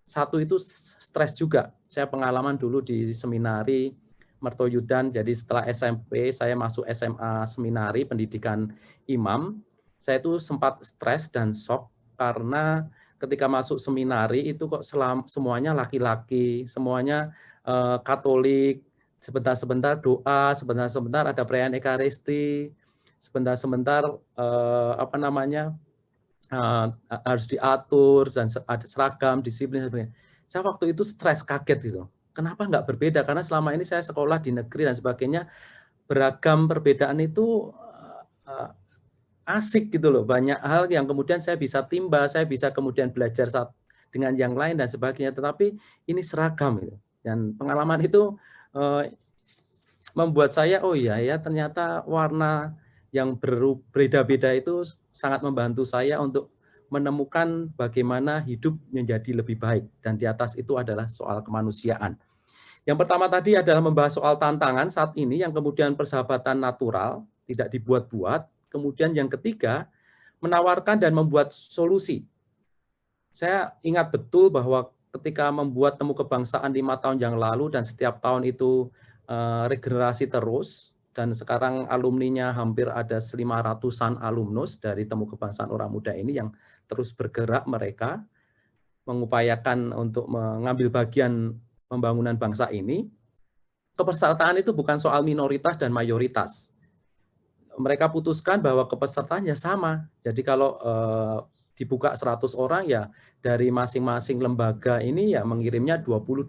S7: satu itu stres juga. Saya pengalaman dulu di seminari Mertoyudan, jadi setelah SMP saya masuk SMA seminari pendidikan imam. Saya itu sempat stres dan shock karena ketika masuk seminari itu kok semuanya laki-laki, semuanya Katolik, sebentar-sebentar doa, sebentar-sebentar ada perayaan Ekaristi, sebentar-sebentar harus diatur dan ada seragam, disiplin dan sebagainya. Saya waktu itu stres, kaget gitu. Kenapa nggak berbeda? Karena selama ini saya sekolah di negeri dan sebagainya, beragam perbedaan itu asik gitu loh. Banyak hal yang kemudian saya bisa timba, saya bisa kemudian belajar dengan yang lain dan sebagainya. Tetapi ini seragam gitu. Dan pengalaman itu membuat saya, oh iya ya ternyata warna yang berbeda-beda itu sangat membantu saya untuk menemukan bagaimana hidup menjadi lebih baik. Dan di atas itu adalah soal kemanusiaan. Yang pertama tadi adalah membahas soal tantangan saat ini, yang kemudian persahabatan natural, tidak dibuat-buat. Kemudian yang ketiga, menawarkan dan membuat solusi. Saya ingat betul bahwa ketika membuat temu kebangsaan 5 tahun yang lalu dan setiap tahun itu regenerasi terus, dan sekarang alumninya hampir ada 500-an alumnus dari temu kebangsaan orang muda ini yang terus bergerak, mereka mengupayakan untuk mengambil bagian pembangunan bangsa ini. Kepesertaan itu bukan soal minoritas dan mayoritas. Mereka putuskan bahwa kepesertaannya sama. Jadi kalau dibuka 100 orang ya dari masing-masing lembaga ini ya mengirimnya 20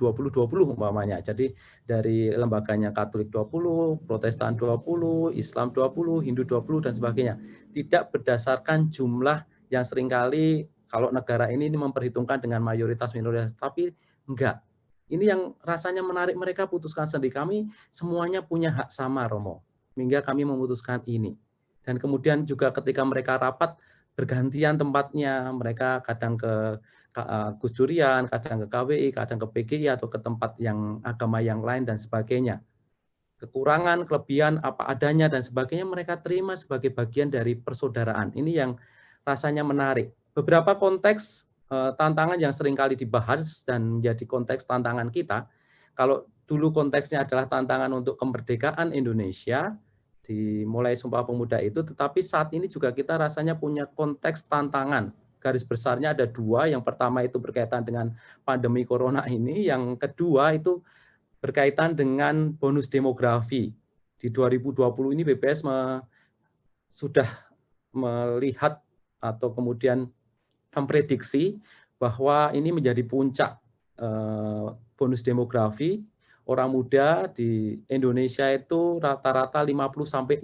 S7: umpamanya. Jadi dari lembaganya Katolik 20, Protestan 20, Islam 20, Hindu 20 dan sebagainya. Tidak berdasarkan jumlah yang seringkali kalau negara ini memperhitungkan dengan mayoritas minoritas, tapi enggak. Ini yang rasanya menarik, mereka putuskan sendiri. Kami semuanya punya hak sama, Romo. Hingga kami memutuskan ini. Dan kemudian juga ketika mereka rapat bergantian tempatnya, mereka kadang ke Gus Durian, kadang ke KWI, kadang ke PGI atau ke tempat yang agama yang lain dan sebagainya. Kekurangan, kelebihan, apa adanya dan sebagainya mereka terima sebagai bagian dari persaudaraan. Ini yang rasanya menarik. Beberapa konteks tantangan yang seringkali dibahas dan menjadi konteks tantangan kita. Kalau dulu konteksnya adalah tantangan untuk kemerdekaan Indonesia, dimulai Sumpah Pemuda itu, tetapi saat ini juga kita rasanya punya konteks tantangan. Garis besarnya ada dua, yang pertama itu berkaitan dengan pandemi corona ini, yang kedua itu berkaitan dengan bonus demografi. Di 2020 ini BPS sudah melihat atau kemudian memprediksi bahwa ini menjadi puncak bonus demografi. Orang muda di Indonesia itu rata-rata 50-60%.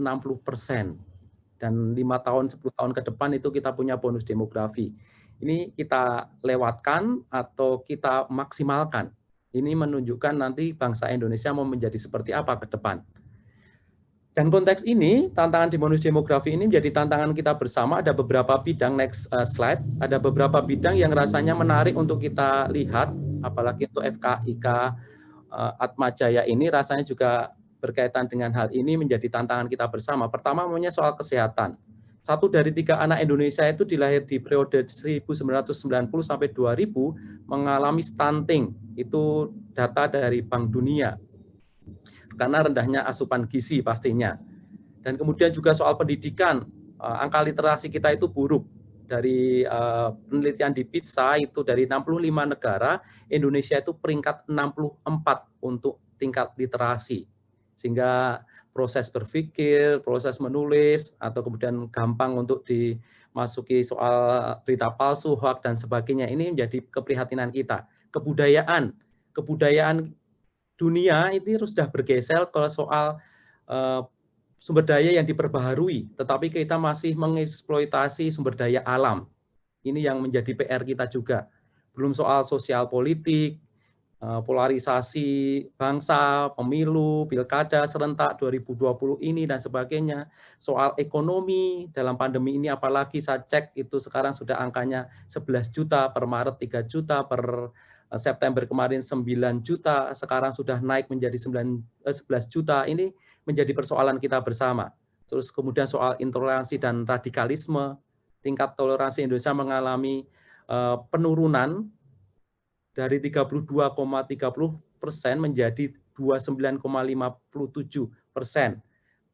S7: Dan 5 tahun, 10 tahun ke depan itu kita punya bonus demografi. Ini kita lewatkan atau kita maksimalkan. Ini menunjukkan nanti bangsa Indonesia mau menjadi seperti apa ke depan. Dan konteks ini, tantangan di bonus demografi ini menjadi tantangan kita bersama. Ada beberapa bidang, next slide, ada beberapa bidang yang rasanya menarik untuk kita lihat, apalagi untuk FKIK Atmajaya ini rasanya juga berkaitan dengan hal ini menjadi tantangan kita bersama. Pertama namanya soal kesehatan. 1 dari 3 anak Indonesia itu dilahir di periode 1990 sampai 2000 mengalami stunting. Itu data dari Bank Dunia. Karena rendahnya asupan gizi pastinya. Dan kemudian juga soal pendidikan, angka literasi kita itu buruk. Dari penelitian di PISA itu dari 65 negara, Indonesia itu peringkat 64 untuk tingkat literasi. Sehingga proses berpikir, proses menulis, atau kemudian gampang untuk dimasuki soal berita palsu, hoax, dan sebagainya, ini menjadi keprihatinan kita. Kebudayaan dunia itu sudah bergeser ke soal sumber daya yang diperbaharui, tetapi kita masih mengeksploitasi sumber daya alam. Ini yang menjadi PR kita juga. Belum soal sosial politik, polarisasi bangsa, pemilu, pilkada serentak 2020 ini dan sebagainya. Soal ekonomi dalam pandemi ini, apalagi saya cek itu sekarang sudah angkanya 11 juta, per Maret 3 juta, per September kemarin 9 juta, sekarang sudah naik menjadi 11 juta. Ini menjadi persoalan kita bersama. Terus kemudian soal intoleransi dan radikalisme, tingkat toleransi Indonesia mengalami penurunan dari 32,30% menjadi 29,57%.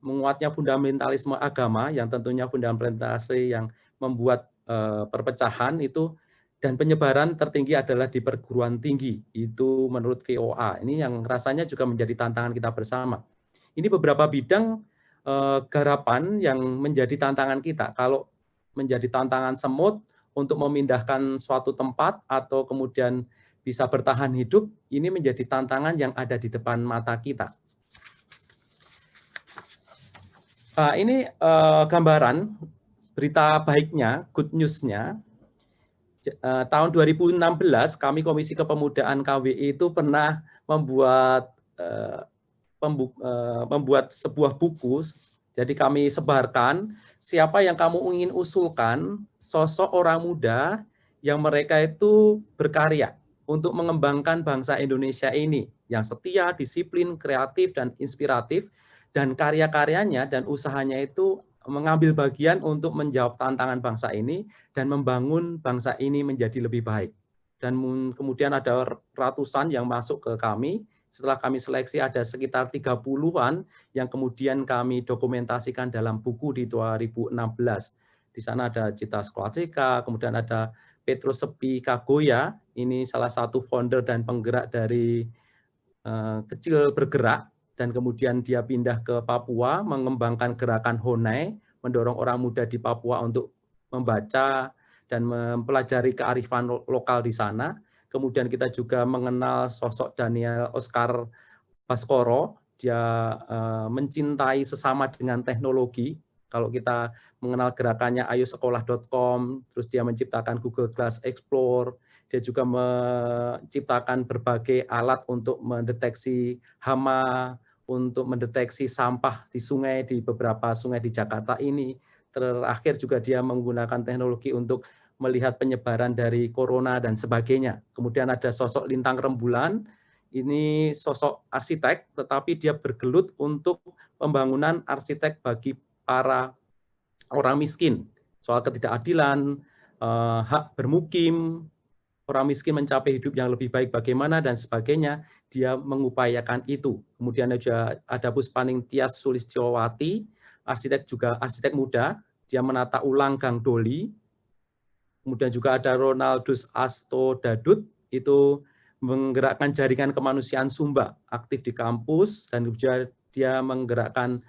S7: Menguatnya fundamentalisme agama yang tentunya fundamentalisme yang membuat perpecahan itu, dan penyebaran tertinggi adalah di perguruan tinggi. Itu menurut VOA. Ini yang rasanya juga menjadi tantangan kita bersama. Ini beberapa bidang garapan yang menjadi tantangan kita. Kalau menjadi tantangan semut untuk memindahkan suatu tempat atau kemudian bisa bertahan hidup, ini menjadi tantangan yang ada di depan mata kita. Ini gambaran berita baiknya, good news-nya. Tahun 2016 kami Komisi Kepemudaan KWI itu pernah membuat sebuah buku. Jadi kami sebarkan, siapa yang kamu ingin usulkan sosok orang muda yang mereka itu berkarya untuk mengembangkan bangsa Indonesia ini, yang setia, disiplin, kreatif, dan inspiratif, dan karya-karyanya dan usahanya itu mengambil bagian untuk menjawab tantangan bangsa ini dan membangun bangsa ini menjadi lebih baik. Dan kemudian ada ratusan yang masuk ke kami. Setelah kami seleksi ada sekitar 30-an yang kemudian kami dokumentasikan dalam buku di 2016. Di sana ada Cita Scholastica, kemudian ada Petrus Sepi Kagoya, ini salah satu founder dan penggerak dari Kecil Bergerak, dan kemudian dia pindah ke Papua, mengembangkan gerakan Honai, mendorong orang muda di Papua untuk membaca dan mempelajari kearifan lokal di sana. Kemudian kita juga mengenal sosok Daniel Oscar Baskoro, dia mencintai sesama dengan teknologi. Kalau kita mengenal gerakannya ayosekolah.com, terus dia menciptakan Google Class Explore, dia juga menciptakan berbagai alat untuk mendeteksi hama, untuk mendeteksi sampah di sungai, di beberapa sungai di Jakarta ini. Terakhir juga dia menggunakan teknologi untuk melihat penyebaran dari corona dan sebagainya. Kemudian ada sosok Lintang Rembulan, ini sosok arsitek, tetapi dia bergelut untuk pembangunan arsitek bagi para orang miskin. Soal ketidakadilan, hak bermukim, orang miskin mencapai hidup yang lebih baik bagaimana, dan sebagainya, dia mengupayakan itu. Kemudian juga ada Puspaning Tias Sulistyowati, arsitek juga arsitek muda, dia menata ulang Gang Doli. Kemudian juga ada Ronaldus Asto Dadut, itu menggerakkan jaringan kemanusiaan Sumba, aktif di kampus, dan juga dia menggerakkan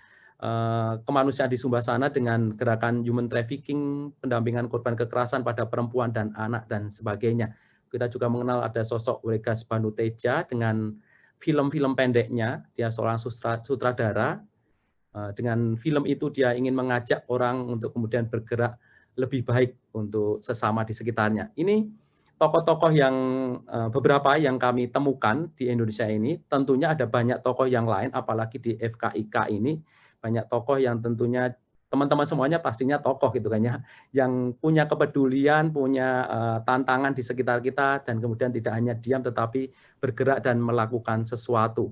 S7: kemanusiaan di Sumba sana dengan gerakan human trafficking, pendampingan korban kekerasan pada perempuan dan anak, dan sebagainya. Kita juga mengenal ada sosok Wegas Banuteja dengan film-film pendeknya, dia seorang sutradara. Dengan film itu dia ingin mengajak orang untuk kemudian bergerak lebih baik untuk sesama di sekitarnya. Ini tokoh-tokoh yang beberapa yang kami temukan di Indonesia ini. Tentunya ada banyak tokoh yang lain, apalagi di FKIK ini banyak tokoh yang tentunya teman-teman semuanya pastinya tokoh gitu kan ya, yang punya kepedulian, punya tantangan di sekitar kita, dan kemudian tidak hanya diam tetapi bergerak dan melakukan sesuatu.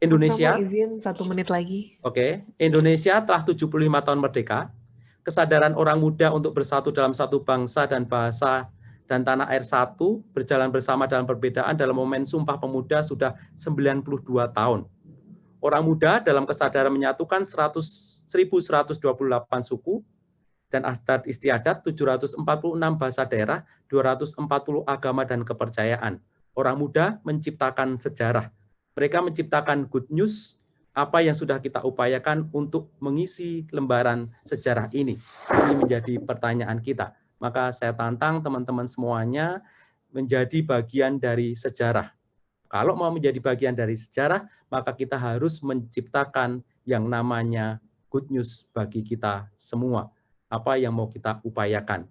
S7: Indonesia,
S6: izin 1 menit lagi.
S7: Oke, Indonesia telah 75 tahun merdeka. Kesadaran orang muda untuk bersatu dalam satu bangsa dan bahasa dan tanah air satu, berjalan bersama dalam perbedaan dalam momen Sumpah Pemuda sudah 92 tahun. Orang muda dalam kesadaran menyatukan 1.128 suku dan adat istiadat, 746 bahasa daerah, 240 agama dan kepercayaan. Orang muda menciptakan sejarah. Mereka menciptakan good news, apa yang sudah kita upayakan untuk mengisi lembaran sejarah ini. Ini menjadi pertanyaan kita. Maka saya tantang teman-teman semuanya menjadi bagian dari sejarah. Kalau mau menjadi bagian dari sejarah, maka kita harus menciptakan yang namanya good news bagi kita semua. Apa yang mau kita upayakan.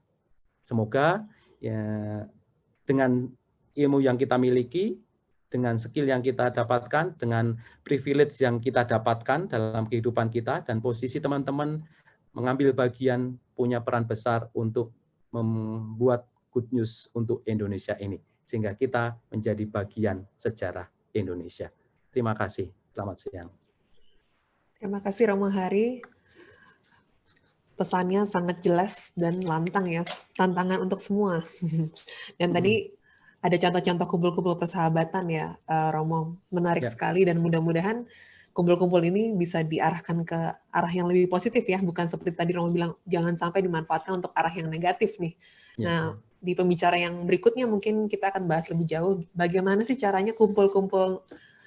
S7: Semoga ya, dengan ilmu yang kita miliki, dengan skill yang kita dapatkan, dengan privilege yang kita dapatkan dalam kehidupan kita, dan posisi teman-teman mengambil bagian, punya peran besar untuk membuat good news untuk Indonesia ini. Sehingga kita menjadi bagian sejarah Indonesia. Terima kasih. Selamat siang.
S6: Terima kasih Romo Hari. Pesannya sangat jelas dan lantang ya. Tantangan untuk semua. Dan tadi ada contoh-contoh kumpul-kumpul persahabatan ya, Romo. Menarik sekali dan mudah-mudahan kumpul-kumpul ini bisa diarahkan ke arah yang lebih positif ya. Bukan seperti tadi Romo bilang, jangan sampai dimanfaatkan untuk arah yang negatif nih. Nah, di pembicara yang berikutnya mungkin kita akan bahas lebih jauh bagaimana sih caranya kumpul-kumpul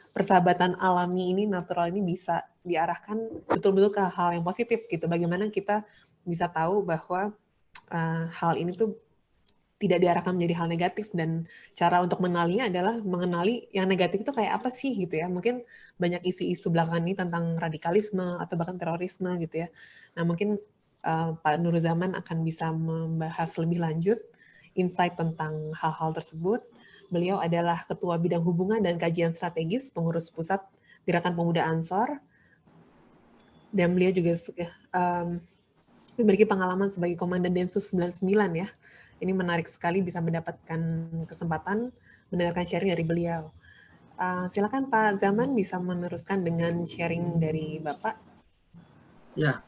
S6: persahabatan alami ini, natural ini bisa diarahkan betul-betul ke hal yang positif gitu. Bagaimana kita bisa tahu bahwa hal ini tuh tidak diarahkan menjadi hal negatif, dan cara untuk mengenalinya adalah mengenali yang negatif itu kayak apa sih gitu ya. Mungkin banyak isu-isu belakangan ini tentang radikalisme atau bahkan terorisme gitu ya. Nah mungkin Pak Nur Zaman akan bisa membahas lebih lanjut insight tentang hal-hal tersebut. Beliau adalah Ketua Bidang Hubungan dan Kajian Strategis Pengurus Pusat Gerakan Pemuda Ansor, dan beliau juga memiliki pengalaman sebagai Komandan Densus 99 ya. Ini menarik sekali bisa mendapatkan kesempatan mendengarkan sharing dari beliau. Silakan Pak Zaman bisa meneruskan dengan sharing dari Bapak.
S10: Ya,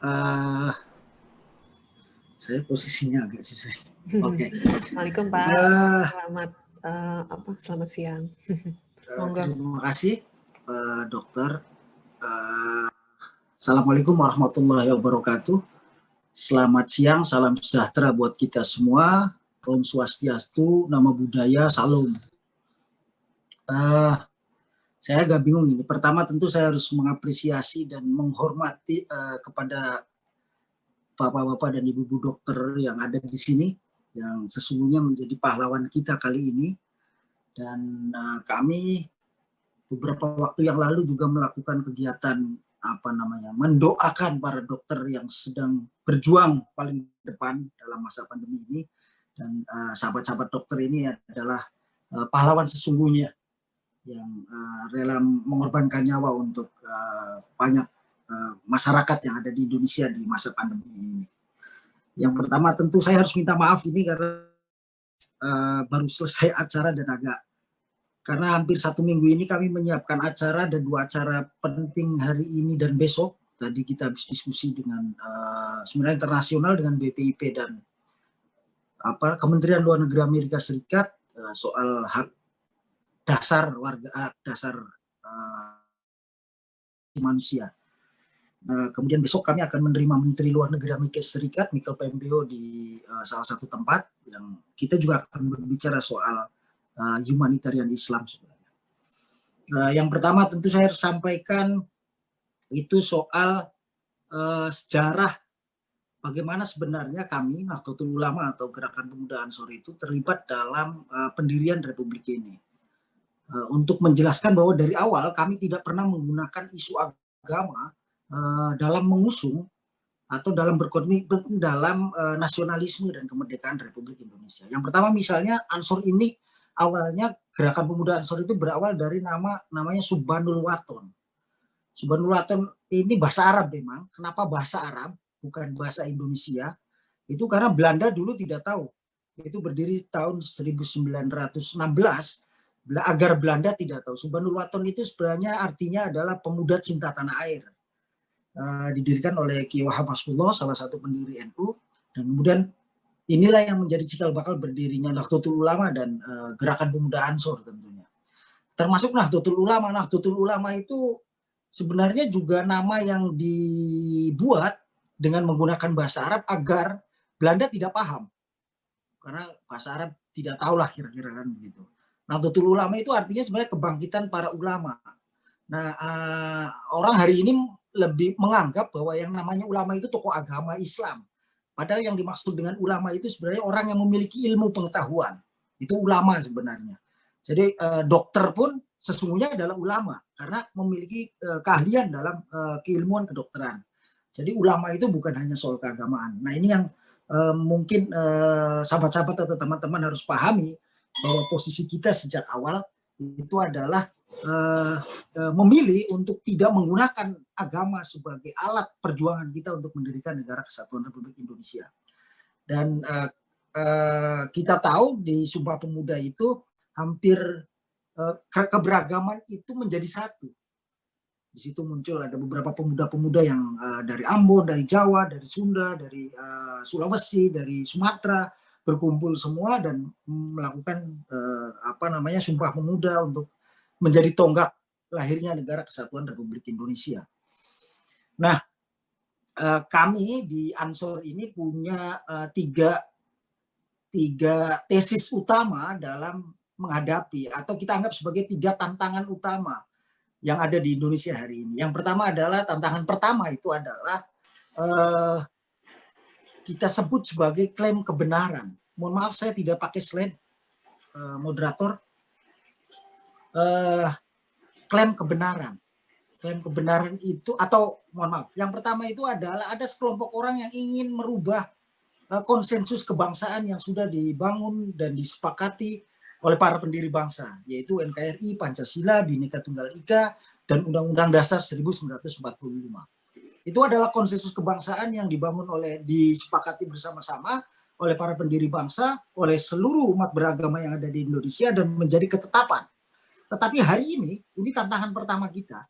S10: saya posisinya agak susah. Oke.
S6: Assalamualaikum Pak. Selamat siang.
S10: Terima kasih, Dokter. Assalamualaikum warahmatullahi wabarakatuh. Selamat siang, salam sejahtera buat kita semua. Om Swastiastu, Namo Buddhaya, Salam. Saya agak bingung ini. Pertama tentu saya harus mengapresiasi dan menghormati kepada bapak-bapak dan ibu-ibu dokter yang ada di sini, yang sesungguhnya menjadi pahlawan kita kali ini. Dan kami beberapa waktu yang lalu juga melakukan kegiatan mendoakan para dokter yang sedang berjuang paling depan dalam masa pandemi ini. Dan sahabat-sahabat dokter ini adalah pahlawan sesungguhnya yang rela mengorbankan nyawa untuk banyak masyarakat yang ada di Indonesia di masa pandemi ini. Yang pertama tentu saya harus minta maaf ini karena baru selesai acara dan karena hampir 1 minggu ini kami menyiapkan acara dan 2 acara penting hari ini dan besok. Tadi kita habis diskusi dengan sebenarnya internasional dengan BPIP dan Kementerian Luar Negeri Amerika Serikat soal hak dasar manusia. Kemudian besok kami akan menerima Menteri Luar Negeri Amerika Serikat, Mike Pompeo, di salah satu tempat yang kita juga akan berbicara soal humanitarian Islam sebenarnya. Yang pertama tentu saya harus sampaikan itu soal sejarah bagaimana sebenarnya kami, Nahdlatul Ulama atau Gerakan Pemuda Ansor itu terlibat dalam pendirian Republik ini. Untuk menjelaskan bahwa dari awal kami tidak pernah menggunakan isu agama dalam mengusung atau dalam berkomitmen dalam nasionalisme dan kemerdekaan Republik Indonesia. Yang pertama misalnya Ansor ini awalnya Gerakan Pemuda Ansor itu berawal dari namanya Subhanul Waton. Subhanul Waton ini bahasa Arab memang. Kenapa bahasa Arab bukan bahasa Indonesia? Itu karena Belanda dulu tidak tahu. Itu berdiri tahun 1916 agar Belanda tidak tahu. Subhanul Waton itu sebenarnya artinya adalah pemuda cinta tanah air. Didirikan oleh Ki Wahab Hasbullah, salah satu pendiri NU, dan kemudian inilah yang menjadi cikal bakal berdirinya Nahdlatul Ulama dan Gerakan Pemuda Ansor tentunya. Termasuk Nahdlatul Ulama. Nahdlatul Ulama itu sebenarnya juga nama yang dibuat dengan menggunakan bahasa Arab agar Belanda tidak paham. Karena bahasa Arab tidak tahulah kira-kira kan begitu. Nahdlatul Ulama itu artinya sebenarnya kebangkitan para ulama. Nah, orang hari ini lebih menganggap bahwa yang namanya ulama itu tokoh agama Islam. Padahal yang dimaksud dengan ulama itu sebenarnya orang yang memiliki ilmu pengetahuan. Itu ulama sebenarnya. Jadi dokter pun sesungguhnya adalah ulama karena memiliki keahlian dalam keilmuan kedokteran. Jadi ulama itu bukan hanya soal keagamaan. Nah ini yang mungkin sahabat-sahabat atau teman-teman harus pahami, bahwa posisi kita sejak awal itu adalah memilih untuk tidak menggunakan agama sebagai alat perjuangan kita untuk mendirikan negara kesatuan Republik Indonesia. Dan kita tahu di Sumpah Pemuda itu hampir keberagaman itu menjadi satu. Di situ muncul ada beberapa pemuda-pemuda yang dari Ambon, dari Jawa, dari Sunda, dari Sulawesi, dari Sumatera, berkumpul semua dan melakukan Sumpah Pemuda untuk menjadi tonggak lahirnya negara kesatuan Republik Indonesia. Nah, kami di Ansor ini punya tiga tesis utama dalam menghadapi, atau kita anggap sebagai 3 tantangan utama yang ada di Indonesia hari ini. Yang pertama adalah, tantangan pertama itu adalah kita sebut sebagai klaim kebenaran. Mohon maaf saya tidak pakai slide, moderator. Klaim kebenaran. Klaim kebenaran itu, atau mohon maaf, yang pertama itu adalah ada sekelompok orang yang ingin merubah konsensus kebangsaan yang sudah dibangun dan disepakati oleh para pendiri bangsa, yaitu NKRI, Pancasila, Bhinneka Tunggal Ika, dan Undang-Undang Dasar 1945. Itu adalah konsensus kebangsaan yang dibangun disepakati bersama-sama oleh para pendiri bangsa, oleh seluruh umat beragama yang ada di Indonesia, dan menjadi ketetapan. Tetapi hari ini tantangan pertama kita,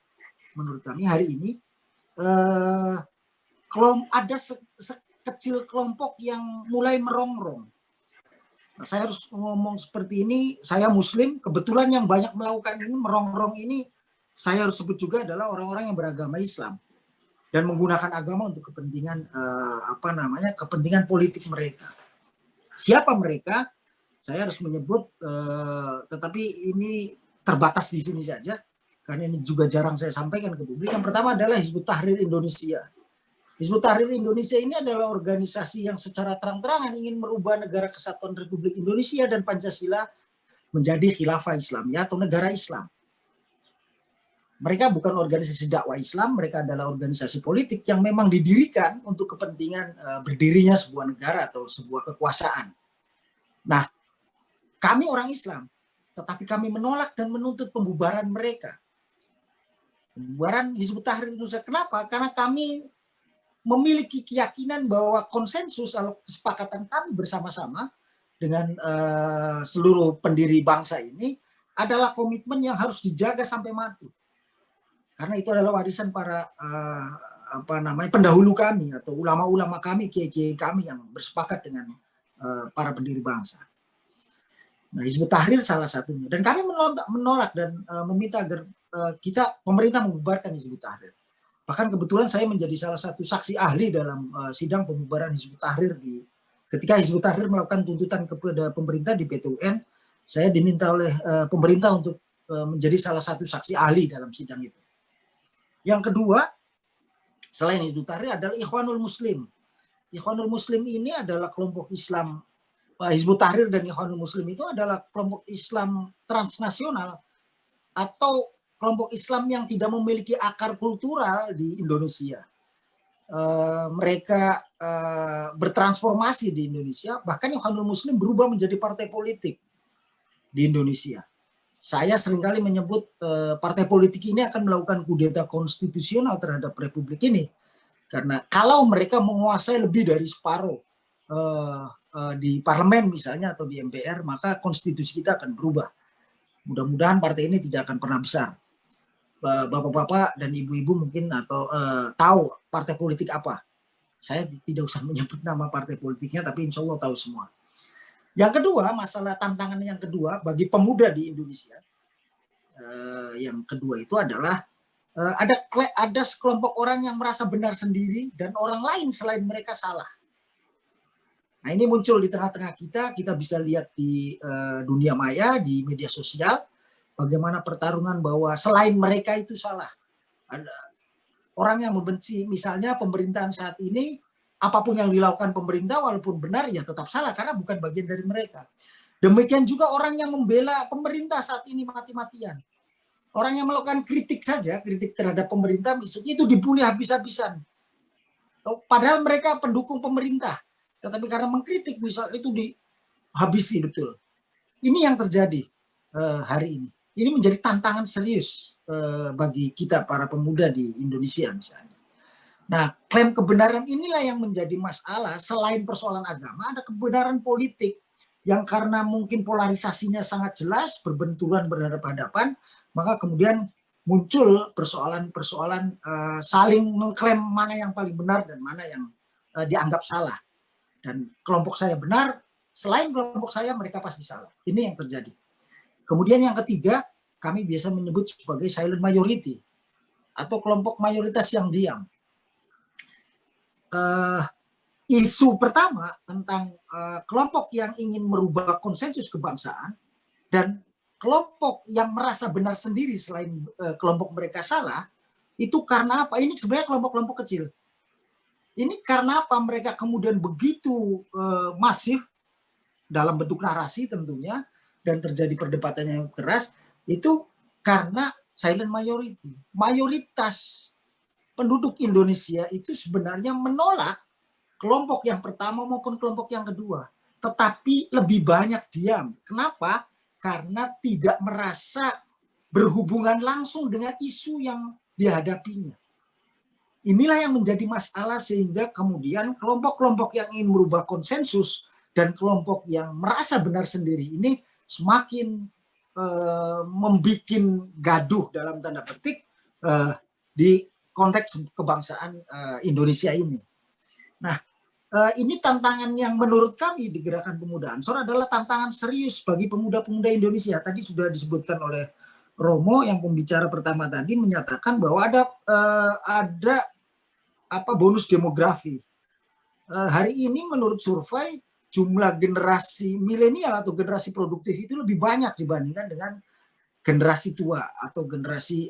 S10: menurut kami hari ini, ada sekecil kelompok yang mulai merongrong. Nah, saya harus ngomong seperti ini, saya Muslim, kebetulan yang banyak melakukan ini, merongrong ini, saya harus sebut juga adalah orang-orang yang beragama Islam dan menggunakan agama untuk kepentingan kepentingan politik mereka. Siapa mereka? Saya harus menyebut, tetapi ini terbatas di sini saja karena ini juga jarang saya sampaikan ke publik. Yang pertama adalah Hizbut Tahrir Indonesia. Hizbut Tahrir Indonesia ini adalah organisasi yang secara terang-terangan ingin merubah negara kesatuan Republik Indonesia dan Pancasila menjadi khilafah Islamiyah atau negara Islam. Mereka bukan organisasi dakwah Islam, mereka adalah organisasi politik yang memang didirikan untuk kepentingan berdirinya sebuah negara atau sebuah kekuasaan. Nah, kami orang Islam, tetapi kami menolak dan menuntut pembubaran mereka. Pembubaran Hizbut Tahrir Indonesia. Kenapa? Karena kami memiliki keyakinan bahwa konsensus atau kesepakatan kami bersama-sama dengan seluruh pendiri bangsa ini adalah komitmen yang harus dijaga sampai mati. Karena itu adalah warisan para pendahulu kami atau ulama-ulama kami, kiai-kiai kami yang bersepakat dengan para pendiri bangsa. Nah, Hizbut Tahrir salah satunya. Dan kami menolak dan meminta agar pemerintah membubarkan Hizbut Tahrir. Bahkan kebetulan saya menjadi salah satu saksi ahli dalam sidang pembubaran Hizbut Tahrir ketika Hizbut Tahrir melakukan tuntutan kepada pemerintah di PT UN, saya diminta oleh pemerintah untuk menjadi salah satu saksi ahli dalam sidang itu. Yang kedua, selain Hizbut Tahrir adalah Ikhwanul Muslim. Ikhwanul Muslim ini adalah kelompok Islam. Hizbut Tahrir dan Ikhwanul Muslim itu adalah kelompok Islam transnasional atau kelompok Islam yang tidak memiliki akar kultural di Indonesia. Mereka bertransformasi di Indonesia, bahkan Ikhwanul Muslim berubah menjadi partai politik di Indonesia. Saya seringkali menyebut partai politik ini akan melakukan kudeta konstitusional terhadap Republik ini. Karena kalau mereka menguasai lebih dari separuh di parlemen misalnya atau di MPR, maka konstitusi kita akan berubah. Mudah-mudahan partai ini tidak akan pernah besar. Bapak-bapak dan ibu-ibu mungkin atau tahu partai politik apa. Saya tidak usah menyebut nama partai politiknya, tapi insya Allah tahu semua. Yang kedua, masalah tantangan yang kedua bagi pemuda di Indonesia, yang kedua itu adalah ada sekelompok orang yang merasa benar sendiri dan orang lain selain mereka salah. Nah, ini muncul di tengah-tengah kita bisa lihat di dunia maya, di media sosial, bagaimana pertarungan bahwa selain mereka itu salah. Ada orang yang membenci misalnya pemerintahan saat ini, apapun yang dilakukan pemerintah walaupun benar ya tetap salah karena bukan bagian dari mereka. Demikian juga orang yang membela pemerintah saat ini mati-matian. Orang yang melakukan kritik saja, kritik terhadap pemerintah misalnya itu dibully habis-habisan. Padahal mereka pendukung pemerintah, tetapi karena mengkritik misal itu dihabisi betul. Ini yang terjadi hari ini. Ini menjadi tantangan serius bagi kita para pemuda di Indonesia misalnya. Nah, klaim kebenaran inilah yang menjadi masalah. Selain persoalan agama, ada kebenaran politik yang karena mungkin polarisasinya sangat jelas, berbenturan berhadapan-hadapan, maka kemudian muncul persoalan-persoalan saling mengklaim mana yang paling benar dan mana yang dianggap salah. Dan kelompok saya benar, selain kelompok saya mereka pasti salah. Ini yang terjadi. Kemudian yang ketiga, kami biasa menyebut sebagai silent majority atau kelompok mayoritas yang diam. Isu pertama tentang kelompok yang ingin merubah konsensus kebangsaan dan kelompok yang merasa benar sendiri selain kelompok mereka salah, itu karena apa? Ini sebenarnya kelompok-kelompok kecil. Ini karena apa mereka kemudian begitu masif dalam bentuk narasi tentunya, dan terjadi perdebatan yang keras, itu karena silent majority. Mayoritas penduduk Indonesia itu sebenarnya menolak kelompok yang pertama maupun kelompok yang kedua. Tetapi lebih banyak diam. Kenapa? Karena tidak merasa berhubungan langsung dengan isu yang dihadapinya. Inilah yang menjadi masalah sehingga kemudian kelompok-kelompok yang ingin merubah konsensus dan kelompok yang merasa benar sendiri ini semakin membuat gaduh dalam tanda petik di konteks kebangsaan Indonesia ini. Nah, ini tantangan yang menurut kami di Gerakan Pemuda Ansor adalah tantangan serius bagi pemuda-pemuda Indonesia. Tadi sudah disebutkan oleh Romo yang pembicara pertama tadi menyatakan bahwa ada bonus demografi. Hari ini menurut survei jumlah generasi milenial atau generasi produktif itu lebih banyak dibandingkan dengan generasi tua atau generasi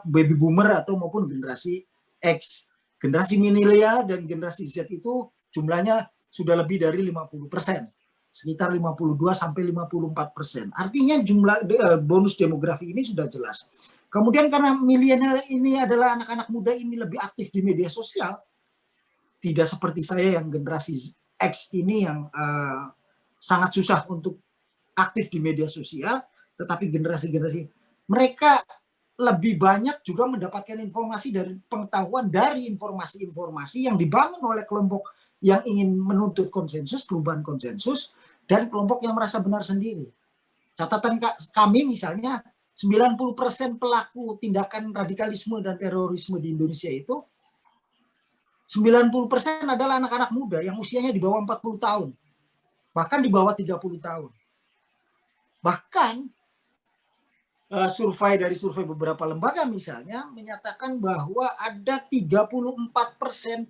S10: baby boomer atau maupun generasi X. Generasi milenial dan generasi Z itu jumlahnya sudah lebih dari 50%, sekitar 52 sampai 54%. Artinya jumlah bonus demografi ini sudah jelas. Kemudian karena milenial ini adalah anak-anak muda ini lebih aktif di media sosial, tidak seperti saya yang generasi X ini yang sangat susah untuk aktif di media sosial, tetapi generasi-generasi mereka lebih banyak juga mendapatkan informasi dari pengetahuan dari informasi-informasi yang dibangun oleh kelompok yang ingin menuntut konsensus, perubahan konsensus, dan kelompok yang merasa benar sendiri. Catatan kami misalnya 90% pelaku tindakan radikalisme dan terorisme di Indonesia itu 90% adalah anak-anak muda yang usianya di bawah 40 tahun. Bahkan di bawah 30 tahun. Bahkan survei beberapa lembaga misalnya menyatakan bahwa ada 34%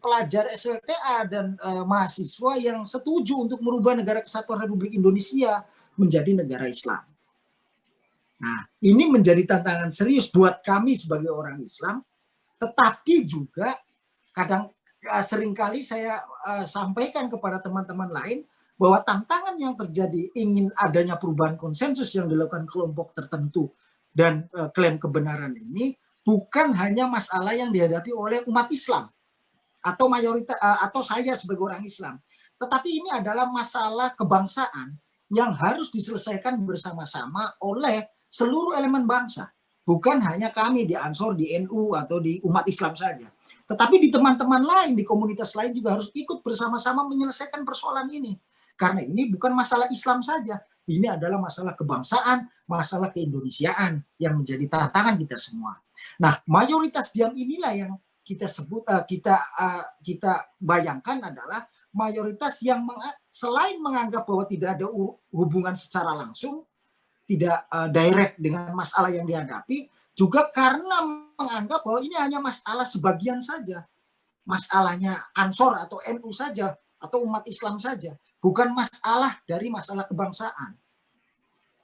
S10: pelajar SLTA dan mahasiswa yang setuju untuk merubah Negara Kesatuan Republik Indonesia menjadi negara Islam. Nah, ini menjadi tantangan serius buat kami sebagai orang Islam, tetapi juga seringkali saya sampaikan kepada teman-teman lain bahwa tantangan yang terjadi ingin adanya perubahan konsensus yang dilakukan kelompok tertentu dan klaim kebenaran ini bukan hanya masalah yang dihadapi oleh umat Islam atau mayoritas atau saya sebagai orang Islam, tetapi ini adalah masalah kebangsaan yang harus diselesaikan bersama-sama oleh seluruh elemen bangsa, bukan hanya kami di Ansor, di NU atau di umat Islam saja, tetapi di teman-teman lain, di komunitas lain juga harus ikut bersama-sama menyelesaikan persoalan ini. Karena ini bukan masalah Islam saja, ini adalah masalah kebangsaan, masalah keindonesiaan yang menjadi tantangan kita semua. Nah, mayoritas diam inilah yang kita sebut, kita bayangkan adalah mayoritas yang selain menganggap bahwa tidak ada hubungan secara langsung, tidak direct dengan masalah yang dihadapi, juga karena menganggap bahwa ini hanya masalah sebagian saja, masalahnya Ansor atau NU saja atau umat Islam saja. Bukan masalah dari masalah kebangsaan.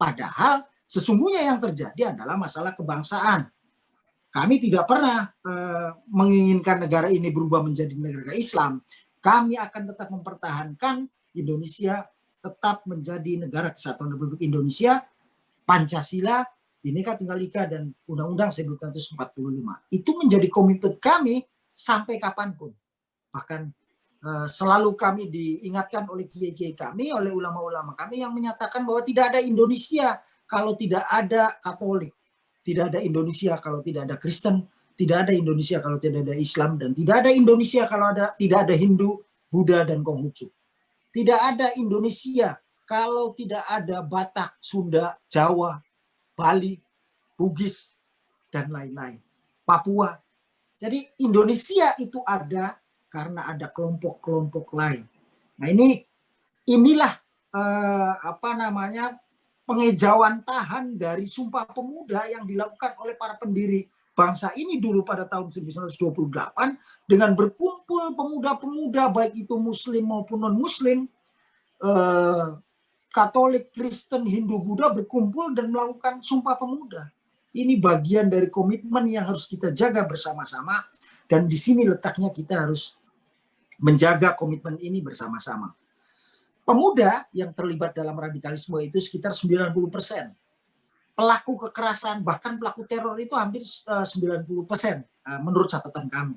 S10: Padahal sesungguhnya yang terjadi adalah masalah kebangsaan. Kami tidak pernah menginginkan negara ini berubah menjadi negara Islam. Kami akan tetap mempertahankan Indonesia tetap menjadi negara kesatuan Republik Indonesia, Pancasila, Bhinneka Tunggal Ika, dan Undang-Undang 1945. Itu menjadi komitmen kami sampai kapanpun. Bahkan selalu kami diingatkan oleh kiai-kiai kami, oleh ulama-ulama kami yang menyatakan bahwa tidak ada Indonesia kalau tidak ada Katolik, tidak ada Indonesia kalau tidak ada Kristen, tidak ada Indonesia kalau tidak ada Islam, dan tidak ada Indonesia kalau tidak ada Hindu, Buddha, dan Konghucu. Tidak ada Indonesia kalau tidak ada Batak, Sunda, Jawa, Bali, Bugis, dan lain-lain. Papua. Jadi Indonesia itu ada karena ada kelompok-kelompok lain. Nah inilah pengejauhan tahan dari Sumpah Pemuda yang dilakukan oleh para pendiri bangsa ini dulu pada tahun 1928 dengan berkumpul pemuda-pemuda baik itu Muslim maupun non-Muslim, Katolik, Kristen, Hindu, Buddha berkumpul dan melakukan Sumpah Pemuda. Ini bagian dari komitmen yang harus kita jaga bersama-sama, dan di sini letaknya kita harus menjaga komitmen ini bersama-sama. Pemuda yang terlibat dalam radikalisme itu sekitar 90%. Pelaku kekerasan, bahkan pelaku teror itu hampir 90% menurut catatan kami.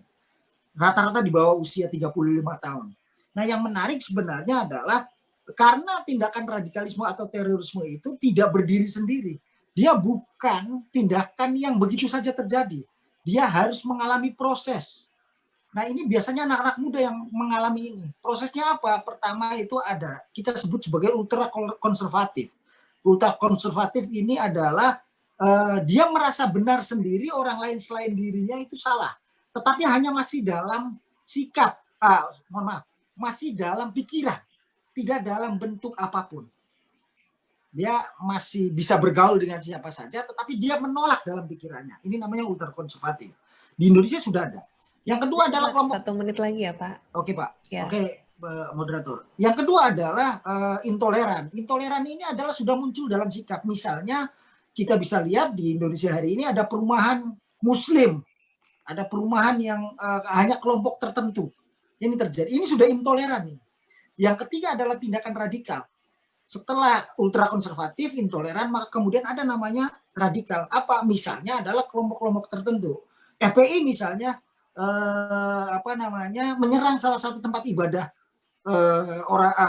S10: Rata-rata di bawah usia 35 tahun. Nah, yang menarik sebenarnya adalah karena tindakan radikalisme atau terorisme itu tidak berdiri sendiri. Dia bukan tindakan yang begitu saja terjadi. Dia harus mengalami proses. Nah, ini biasanya anak-anak muda yang mengalami ini. Prosesnya apa? Pertama itu ada, kita sebut sebagai ultra konservatif. Ultra konservatif ini adalah dia merasa benar sendiri, orang lain selain dirinya itu salah. Tetapi hanya masih dalam sikap, masih dalam pikiran, tidak dalam bentuk apapun. Dia masih bisa bergaul dengan siapa saja, tetapi dia menolak dalam pikirannya. Ini namanya ultra konservatif. Di Indonesia sudah ada. Yang kedua adalah kelompok.
S6: 1 menit lagi ya, Pak.
S10: Oke, Pak.
S6: Ya.
S10: Oke, moderator. Yang kedua adalah intoleran. Intoleran ini adalah sudah muncul dalam sikap. Misalnya kita bisa lihat di Indonesia hari ini ada perumahan Muslim, ada perumahan yang hanya kelompok tertentu. Ini terjadi. Ini sudah intoleran. Yang ketiga adalah tindakan radikal. Setelah ultrakonservatif, intoleran, maka kemudian ada namanya radikal. Apa? Misalnya adalah kelompok-kelompok tertentu. FPI misalnya menyerang salah satu tempat ibadah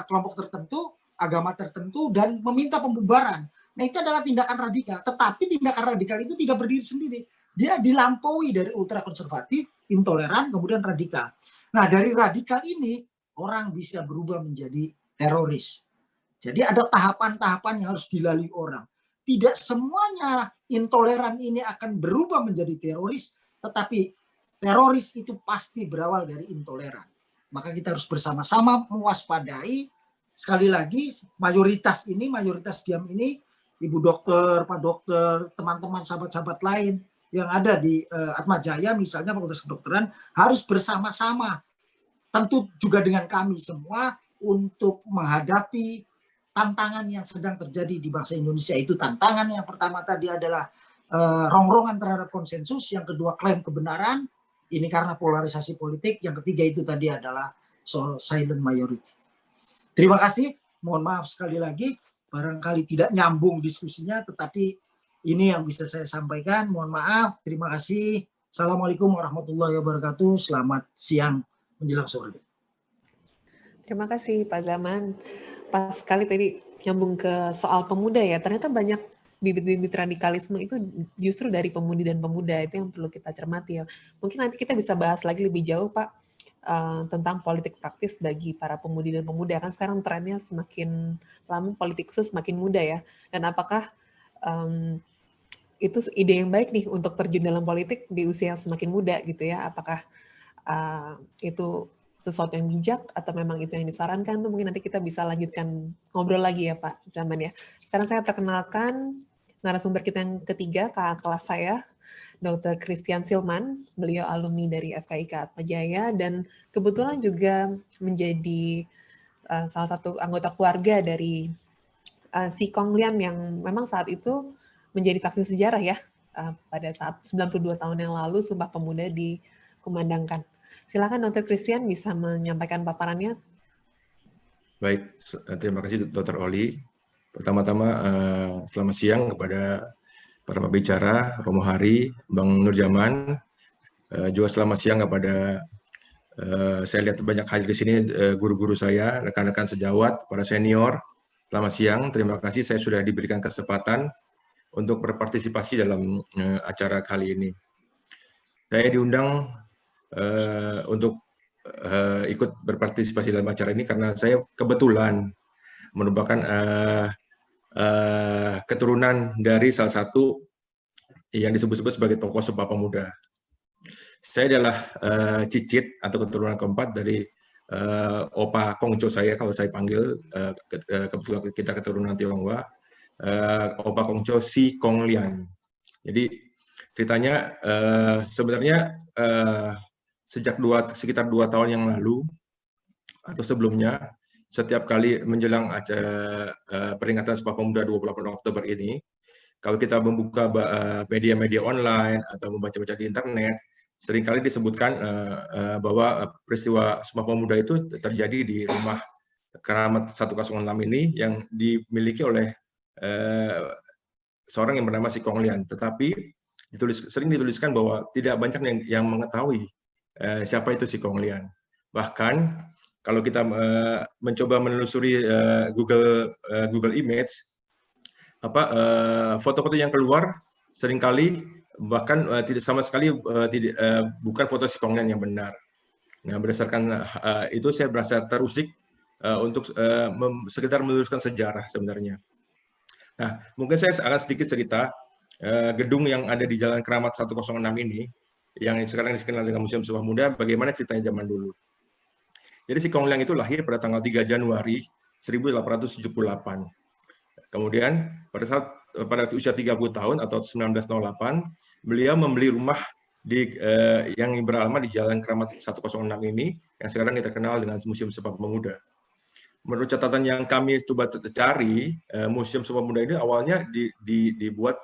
S10: kelompok tertentu, agama tertentu, dan meminta pembubaran. Nah, itu adalah tindakan radikal. Tetapi tindakan radikal itu tidak berdiri sendiri. Dia dilampaui dari ultrakonservatif, intoleran, kemudian radikal. Nah, dari radikal ini orang bisa berubah menjadi teroris. Jadi ada tahapan-tahapan yang harus dilalui orang. Tidak semuanya intoleran ini akan berubah menjadi teroris, tetapi teroris itu pasti berawal dari intoleran. Maka kita harus bersama-sama mewaspadai. Sekali lagi, mayoritas diam ini, Ibu Dokter, Pak Dokter, teman-teman, sahabat-sahabat lain yang ada di Atmajaya, misalnya Fakultas Kedokteran, harus bersama-sama, tentu juga dengan kami semua, untuk menghadapi tantangan yang sedang terjadi di bangsa Indonesia. Itu tantangan yang pertama tadi adalah rongrongan terhadap konsensus, yang kedua klaim kebenaran, ini karena polarisasi politik, yang ketiga itu tadi adalah soal silent majority. Terima kasih, mohon maaf sekali lagi, barangkali tidak nyambung diskusinya, tetapi ini yang bisa saya sampaikan, mohon maaf, terima kasih. Assalamualaikum warahmatullahi wabarakatuh, selamat siang menjelang sore.
S6: Terima kasih Pak Zaman. Pas sekali tadi nyambung ke soal pemuda ya, ternyata banyak bibit-bibit radikalisme itu justru dari pemudi dan pemuda, itu yang perlu kita cermati ya. Mungkin nanti kita bisa bahas lagi lebih jauh Pak tentang politik praktis bagi para pemudi dan pemuda, kan sekarang trennya semakin lama politikus semakin muda ya, dan apakah itu ide yang baik nih untuk terjun dalam politik di usia yang semakin muda gitu ya, apakah itu sesuatu yang bijak atau memang itu yang disarankan, tuh mungkin nanti kita bisa lanjutkan ngobrol lagi ya Pak Zaman ya. Sekarang saya perkenalkan narasumber kita yang ketiga, kakak kelas saya, Dr. Christian Silman. Beliau alumni dari FKIK Atmajaya dan kebetulan juga menjadi salah satu anggota keluarga dari Si Kong Lian yang memang saat itu menjadi saksi sejarah ya, pada saat 92 tahun yang lalu Sumpah Pemuda dikumandangkan. Silakan Dr. Christian bisa menyampaikan paparannya.
S11: Baik, terima kasih Dr. Oli. Pertama-tama selamat siang kepada para pembicara, Romo Hari, Bang Nurjaman, Juga selamat siang kepada saya lihat banyak hadir di sini guru-guru saya, rekan-rekan sejawat, para senior. Selamat siang, terima kasih saya sudah diberikan kesempatan untuk berpartisipasi dalam acara kali ini. Saya diundang untuk ikut berpartisipasi dalam acara ini karena saya kebetulan merupakan keturunan dari salah satu yang disebut-sebut sebagai tokoh Sumpah Pemuda. Saya adalah cicit atau keturunan keempat dari Opa Kongco saya, kalau saya panggil, kebetulan kita keturunan Tionghoa, Opa Kongco Si Kong Lian. Jadi ceritanya sebenarnya sejak sekitar 2 tahun yang lalu atau sebelumnya, setiap kali menjelang acara peringatan Sumpah Pemuda 28 Oktober ini, kalau kita membuka media-media online atau membaca-baca di internet, seringkali disebutkan bahwa peristiwa Sumpah Pemuda itu terjadi di rumah Keramat 106 ini yang dimiliki oleh seorang yang bernama Si Kong Lian. Tetapi sering dituliskan bahwa tidak banyak yang mengetahui siapa itu Si Kong Lian. Bahkan kalau kita mencoba menelusuri Google Image, foto-foto yang keluar seringkali bahkan tidak sama sekali bukan foto Si Kong Lian yang benar. Nah, berdasarkan itu saya merasa terusik untuk sekitar meluruskan sejarah sebenarnya. Nah, mungkin saya akan sedikit cerita gedung yang ada di Jalan Keramat 106 ini, yang sekarang dikenal dengan Museum Sumpah Pemuda, bagaimana ceritanya zaman dulu. Jadi Si Kong Lian itu lahir pada tanggal 3 Januari 1878. Kemudian pada usia 30 tahun atau 1908, beliau membeli rumah yang beralamat di Jalan Keramat 106 ini, yang sekarang kita kenal dengan Museum Sumpah Pemuda. Menurut catatan yang kami coba cari, Museum Sumpah Pemuda ini awalnya dibuat